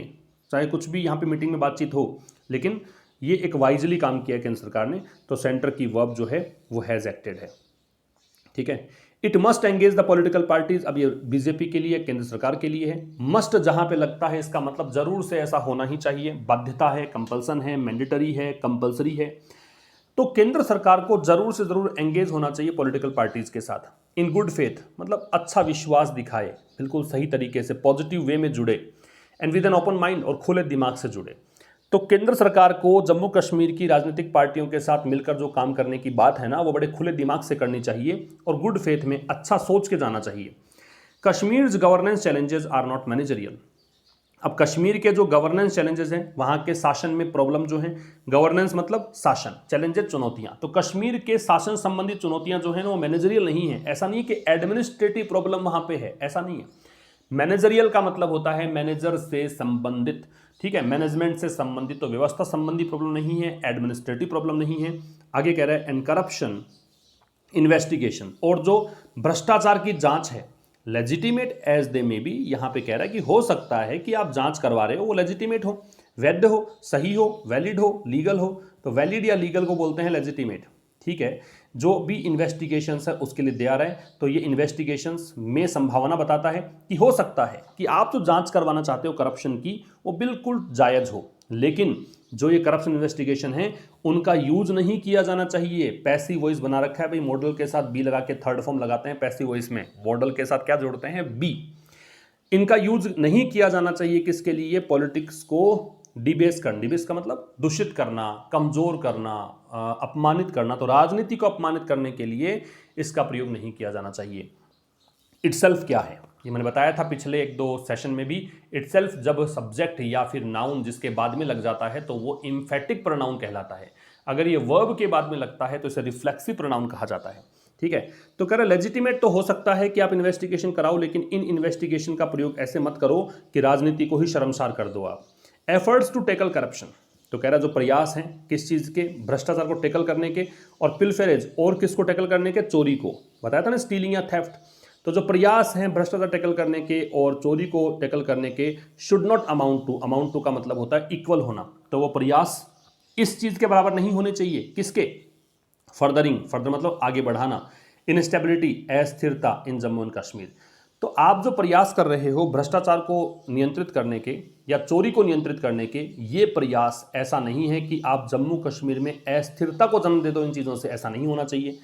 चाहे कुछ भी यहाँ पे मीटिंग में बातचीत हो, लेकिन ये एक वाइजली काम किया केंद्र सरकार ने। तो सेंटर की वर्ब जो है वो हैज एक्टेड है, ठीक है। It must engage the political parties, अब ये बीजेपी के लिए, केंद्र सरकार के लिए है। मस्ट जहां पे लगता है इसका मतलब जरूर से ऐसा होना ही चाहिए, बाध्यता है, कंपल्सन है, मैंडेटरी है, कंपल्सरी है। तो केंद्र सरकार को जरूर से जरूर एंगेज होना चाहिए पॉलिटिकल पार्टीज के साथ, इन गुड फेथ, मतलब अच्छा विश्वास दिखाए, बिल्कुल सही तरीके से पॉजिटिव वे में जुड़े, and with an open mind, और खुले दिमाग से जुड़े। तो केंद्र सरकार को जम्मू कश्मीर की राजनीतिक पार्टियों के साथ मिलकर जो काम करने की बात है ना, वो बड़े खुले दिमाग से करनी चाहिए और गुड फेथ में अच्छा सोच के जाना चाहिए। Kashmir's governance challenges are not managerial. अब कश्मीर के जो गवर्नेंस चैलेंजेस हैं, वहाँ के शासन में प्रॉब्लम जो है, गवर्नेंस मतलब शासन, चैलेंजेस चुनौतियाँ, तो कश्मीर के शासन संबंधी चुनौतियाँ जो है ना वो मैनेजरियल नहीं है। ऐसा नहीं है कि एडमिनिस्ट्रेटिव प्रॉब्लम वहाँ पे है, ऐसा नहीं है। मैनेजरियल का मतलब होता है मैनेजर से संबंधित, ठीक है, मैनेजमेंट से संबंधित, तो व्यवस्था संबंधी प्रॉब्लम नहीं है, एडमिनिस्ट्रेटिव प्रॉब्लम नहीं है। आगे कह रहा है एंड करप्शन इन्वेस्टिगेशन, और जो भ्रष्टाचार की जांच है, legitimate as they may be, यहाँ पे कह रहा है कि हो सकता है कि आप जांच करवा रहे हो वो लेजिटिमेट हो, वैध हो, सही हो, वैलिड हो, लीगल हो। तो वैलिड या लीगल को बोलते हैं लेजिटिमेट, ठीक है। जो भी इन्वेस्टिगेशंस है उसके लिए दे आ रहा है, तो ये इन्वेस्टिगेशंस में संभावना बताता है कि हो सकता है कि आप जो जांच करवाना चाहते हो करप्शन की वो बिल्कुल जायज़ हो, लेकिन जो ये करप्शन इन्वेस्टिगेशन है उनका यूज नहीं किया जाना चाहिए। पैसिव वॉइस बना रखा है भाई, मॉडल के साथ बी लगा के थर्ड फॉर्म लगाते हैं पैसिव वॉइस में, मॉडल के साथ क्या जोड़ते हैं, बी। इनका यूज नहीं किया जाना चाहिए किसके लिए, पॉलिटिक्स को डिबेस करना, डिबेस का मतलब दूषित करना, कमजोर करना, अपमानित करना। तो राजनीति को अपमानित करने के लिए इसका प्रयोग नहीं किया जाना चाहिए। इटसेल्फ क्या है, ये मैंने बताया था पिछले एक दो सेशन में भी। इटसेल्फ जब सब्जेक्ट या फिर नाउन जिसके बाद में लग जाता है तो वो इम्फेटिक प्रोनाउन कहलाता है। अगर ये वर्ब के बाद में लगता है तो इसे रिफ्लेक्सिव प्रोनाउन कहा जाता है। ठीक है, तो कह रहे लेजिटिमेट तो हो सकता है कि आप इन्वेस्टिगेशन कराओ, लेकिन इन इन्वेस्टिगेशन का प्रयोग ऐसे मत करो कि राजनीति को ही शर्मसार कर दो आप। एफर्ट्स टू टेकल करप्शन, तो कह रहा जो प्रयास हैं किस चीज़ के, भ्रष्टाचार को टेकल करने के, और पिलफेरेज और किसको टेकल करने के, चोरी को। बताया था ना, स्टीलिंग या थेफ्ट। तो जो प्रयास हैं भ्रष्टाचार टेकल करने के और चोरी को टेकल करने के, शुड नॉट अमाउंट टू का मतलब होता है इक्वल होना। तो वो प्रयास इस चीज़ के बराबर नहीं होने चाहिए, किसके, फर्दर मतलब आगे बढ़ाना, इनस्टेबिलिटी अस्थिरता इन जम्मू एंड कश्मीर। तो आप जो प्रयास कर रहे हो भ्रष्टाचार को नियंत्रित करने के या चोरी को नियंत्रित करने के, ये प्रयास ऐसा नहीं है कि आप जम्मू कश्मीर में अस्थिरता को जन्म दे दो इन चीज़ों से, ऐसा नहीं होना चाहिए।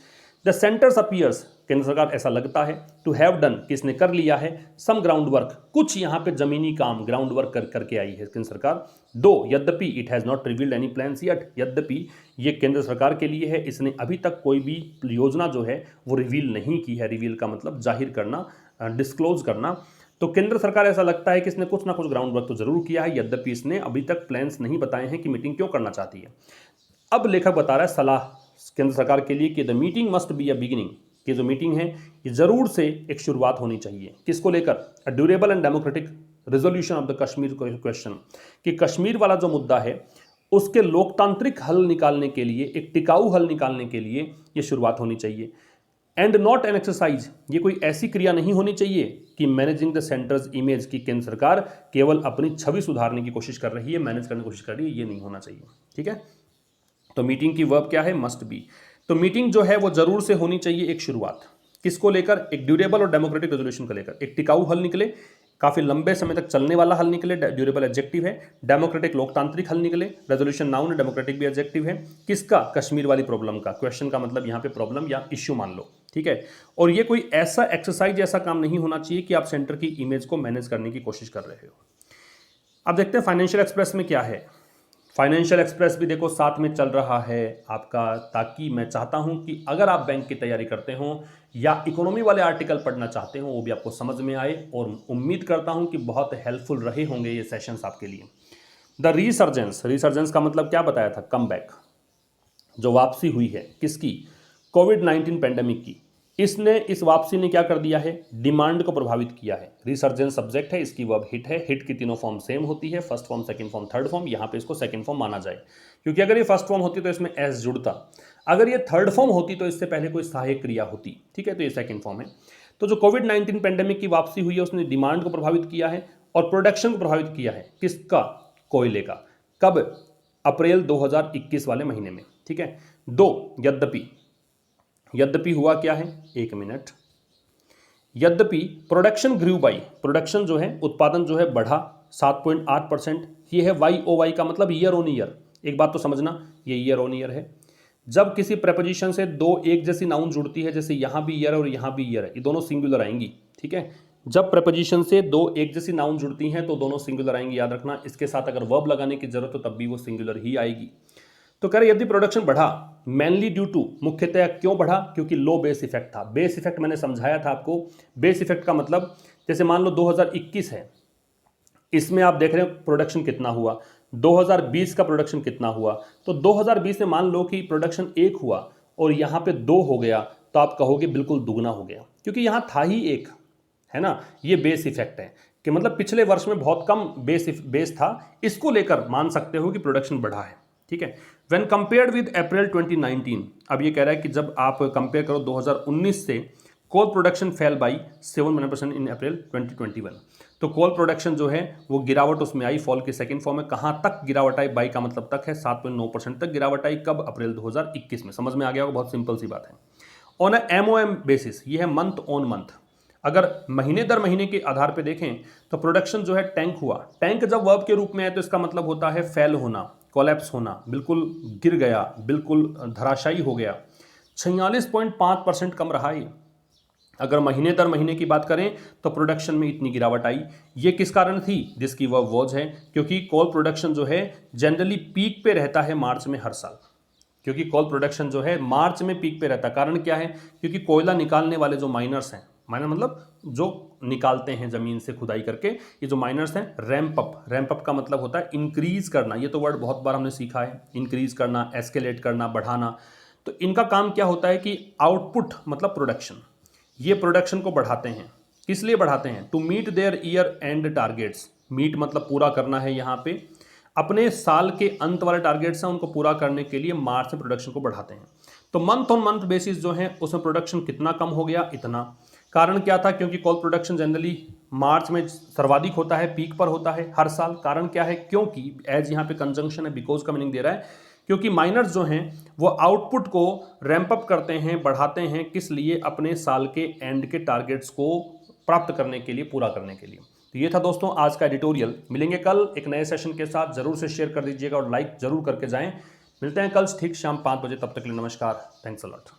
द सेंटर्स अपीयर्स, केंद्र सरकार ऐसा लगता है, टू हैव डन, किसने कर लिया है, सम ग्राउंड वर्क, कुछ यहाँ पे जमीनी काम ग्राउंड वर्क करके आई है केंद्र सरकार। दो यद्यपि it has not revealed any plans yet, यद्यपि ये केंद्र सरकार के लिए है, इसने अभी तक कोई भी योजना जो है वो रिवील नहीं की है। रिवील का मतलब जाहिर करना, डिस्क्लोज करना। तो केंद्र सरकार ऐसा लगता है कि इसने कुछ ना कुछ ग्राउंड वर्क तो जरूर किया है, यद्यपि इसने अभी तक प्लान्स नहीं बताए हैं कि मीटिंग क्यों करना चाहती है। अब लेखक बता रहा है सलाह केंद्र सरकार के लिए कि the meeting must be a beginning, कि जो मीटिंग है ये जरूर से एक शुरुआत होनी चाहिए। किसको लेकर, a durable and democratic resolution of the Kashmir question, कि कश्मीर वाला जो मुद्दा है उसके लोकतांत्रिक हल निकालने के लिए, एक टिकाऊ हल निकालने के लिए ये शुरुआत होनी चाहिए। एंड नॉट एन एक्सरसाइज, ये कोई ऐसी क्रिया नहीं होनी चाहिए कि मैनेजिंग द सेंटर्स इमेज, की केंद्र सरकार केवल अपनी छवि सुधारने की कोशिश कर रही है, मैनेज करने की कोशिश कर रही है, ये नहीं होना चाहिए। ठीक है, तो मीटिंग की वर्ब क्या है, मस्ट बी। तो मीटिंग जो है वो जरूर से होनी चाहिए एक शुरुआत, किसको लेकर, एक ड्यूरेबल और डेमोक्रेटिक रेजोल्यूशन को लेकर, एक टिकाऊ हल निकले, काफी लंबे समय तक चलने वाला हल निकले, ड्यूरेबल एडजेक्टिव है, डेमोक्रेटिक लोकतांत्रिक हल निकले, रेजोल्यूशन नाउन है, डेमोक्रेटिक भी एडजेक्टिव है। किसका, कश्मीर वाली प्रॉब्लम का, क्वेश्चन का मतलब यहाँ पे प्रॉब्लम या इश्यू मान लो। ठीक है, और ये कोई ऐसा एक्सरसाइज, ऐसा काम नहीं होना चाहिए कि आप सेंटर की इमेज को मैनेज करने की कोशिश कर रहे हो। अब देखते हैं फाइनेंशियल एक्सप्रेस में क्या है। फाइनेंशियल एक्सप्रेस भी देखो साथ में चल रहा है आपका, ताकि मैं चाहता हूं कि अगर आप बैंक की तैयारी करते हो या इकोनॉमी वाले आर्टिकल पढ़ना चाहते हो वो भी आपको समझ में आए, और उम्मीद करता हूं कि बहुत हेल्पफुल रहे होंगे ये सेशंस आपके लिए। द रीसर्जेंस, रीसर्जेंस का मतलब क्या बताया था, कम बैक, जो वापसी हुई है किसकी, कोविड-19 पेंडेमिक की। इसने, इस वापसी ने क्या कर दिया है, डिमांड को प्रभावित किया है। रिसर्जेंस सब्जेक्ट है, इसकी वर्ब हिट है। हिट की तीनों फॉर्म सेम होती है, first form, second form, third form. यहाँ पे इसको सेकंड फॉर्म माना जाए, क्योंकि अगर ये फर्स्ट फॉर्म होती तो इसमें एस जुड़ता, अगर ये थर्ड फॉर्म होती तो इससे पहले कोई सहायक क्रिया होती। ठीक है, तो ये सेकंड फॉर्म है। तो जो कोविड-19 पेंडेमिक की वापसी हुई है उसने डिमांड को प्रभावित किया है और प्रोडक्शन को प्रभावित किया है। किसका, कोयले का। कब, अप्रैल 2021 वाले महीने में। ठीक है, दो यद्यपि, यद्यपि हुआ क्या है, एक मिनट, यद्यपि प्रोडक्शन ग्रू बाई, प्रोडक्शन जो है, उत्पादन जो है बढ़ा 7.8%। ये है वाई ओ वाई का मतलब ईयर ऑन ईयर। एक बात तो समझना, ये ईयर ऑन ईयर है। जब किसी प्रेपोजिशन से दो एक जैसी नाउन जुड़ती है, जैसे यहाँ भी ईयर और यहाँ भी ईयर है, ये दोनों सिंगुलर आएंगी। ठीक है, जब प्रेपोजिशन से दो एक जैसी नाउन जुड़ती हैं तो दोनों सिंगुलर आएंगी, याद रखना। इसके साथ अगर वर्ब लगाने की जरूरत हो तब भी वो सिंगुलर ही आएगी। तो कह रहे यदि प्रोडक्शन बढ़ा, मेनली ड्यू टू, मुख्यतः क्यों बढ़ा, क्योंकि लो बेस इफेक्ट था। बेस इफेक्ट मैंने समझाया था आपको। बेस इफेक्ट का मतलब, जैसे मान लो 2021 है, इसमें आप देख रहे हो प्रोडक्शन कितना हुआ, 2020 का प्रोडक्शन कितना हुआ। तो 2020 में मान लो कि प्रोडक्शन 1 हुआ और यहाँ पे 2 हो गया, तो आप कहोगे बिल्कुल दुगना हो गया, क्योंकि यहाँ था ही 1, है ना। ये बेस इफेक्ट है कि मतलब पिछले वर्ष में बहुत कम बेस था, इसको लेकर मान सकते हो कि प्रोडक्शन बढ़ा है। ठीक है, व्हेन कंपेयर्ड विद अप्रैल 2019, अब ये कह रहा है कि जब आप कंपेयर करो 2019 से, कोल प्रोडक्शन फेल बाई 7% इन अप्रैल 2021। तो कोल प्रोडक्शन जो है वो गिरावट उसमें आई, फॉल की सेकंड फॉर्म में। कहाँ तक गिरावट आई, बाई का मतलब तक है, 7.9% तक गिरावट आई। कब, अप्रैल 2021 में। समझ में आ गया होगा, बहुत सिंपल सी बात है। ऑन अ MOM बेसिस, ये है मंथ ऑन मंथ, अगर महीने दर महीने के आधार पे देखें तो प्रोडक्शन जो है टैंक हुआ। टैंक जब वर्ब के रूप में है तो इसका मतलब होता है फेल होना, कोलैप्स होना, बिल्कुल गिर गया, बिल्कुल धराशायी हो गया। 46.5% कम रहा ये। अगर महीने दर महीने की बात करें तो प्रोडक्शन में इतनी गिरावट आई, ये किस कारण थी? जिसकी वह वजह है क्योंकि कोल प्रोडक्शन जो है जनरली पीक पे रहता है मार्च में हर साल, क्योंकि कोल प्रोडक्शन जो है मार्च में पीक पे रहता है। कारण क्या है? क्योंकि कोयला निकालने वाले जो माइनर्स हैं, माइनर मतलब जो निकालते हैं ज़मीन से खुदाई करके, ये जो माइनर्स हैं, रैंप अप का मतलब होता है इंक्रीज करना। ये तो वर्ड बहुत बार हमने सीखा है, इंक्रीज करना, एस्केलेट करना, बढ़ाना। तो इनका काम क्या होता है कि आउटपुट मतलब प्रोडक्शन, ये प्रोडक्शन को बढ़ाते हैं। किस लिए बढ़ाते हैं? To meet their year end targets. Meet मतलब पूरा करना है, यहाँ पे अपने साल के अंत वाले टारगेट्स हैं उनको पूरा करने के लिए मार्च में प्रोडक्शन को बढ़ाते हैं। तो मंथ ऑन मंथ बेसिस जो है उसमें प्रोडक्शन कितना कम हो गया? इतना। कारण क्या था? क्योंकि कोल प्रोडक्शन जनरली मार्च में सर्वाधिक होता है, पीक पर होता है हर साल। कारण क्या है? क्योंकि एज यहाँ पे कंजंक्शन है, बिकॉज का मीनिंग दे रहा है, क्योंकि माइनर्स जो हैं वो आउटपुट को रैंप अप करते हैं, बढ़ाते हैं। किस लिए? अपने साल के एंड के टारगेट्स को प्राप्त करने के लिए, पूरा करने के लिए। तो ये था दोस्तों आज का एडिटोरियल। मिलेंगे कल एक नए सेशन के साथ, जरूर से शेयर कर दीजिएगा और लाइक जरूर करके जाएं। मिलते हैं कल ठीक शाम 5 बजे, तब तक के लिए नमस्कार, थैंक्स अ लॉट।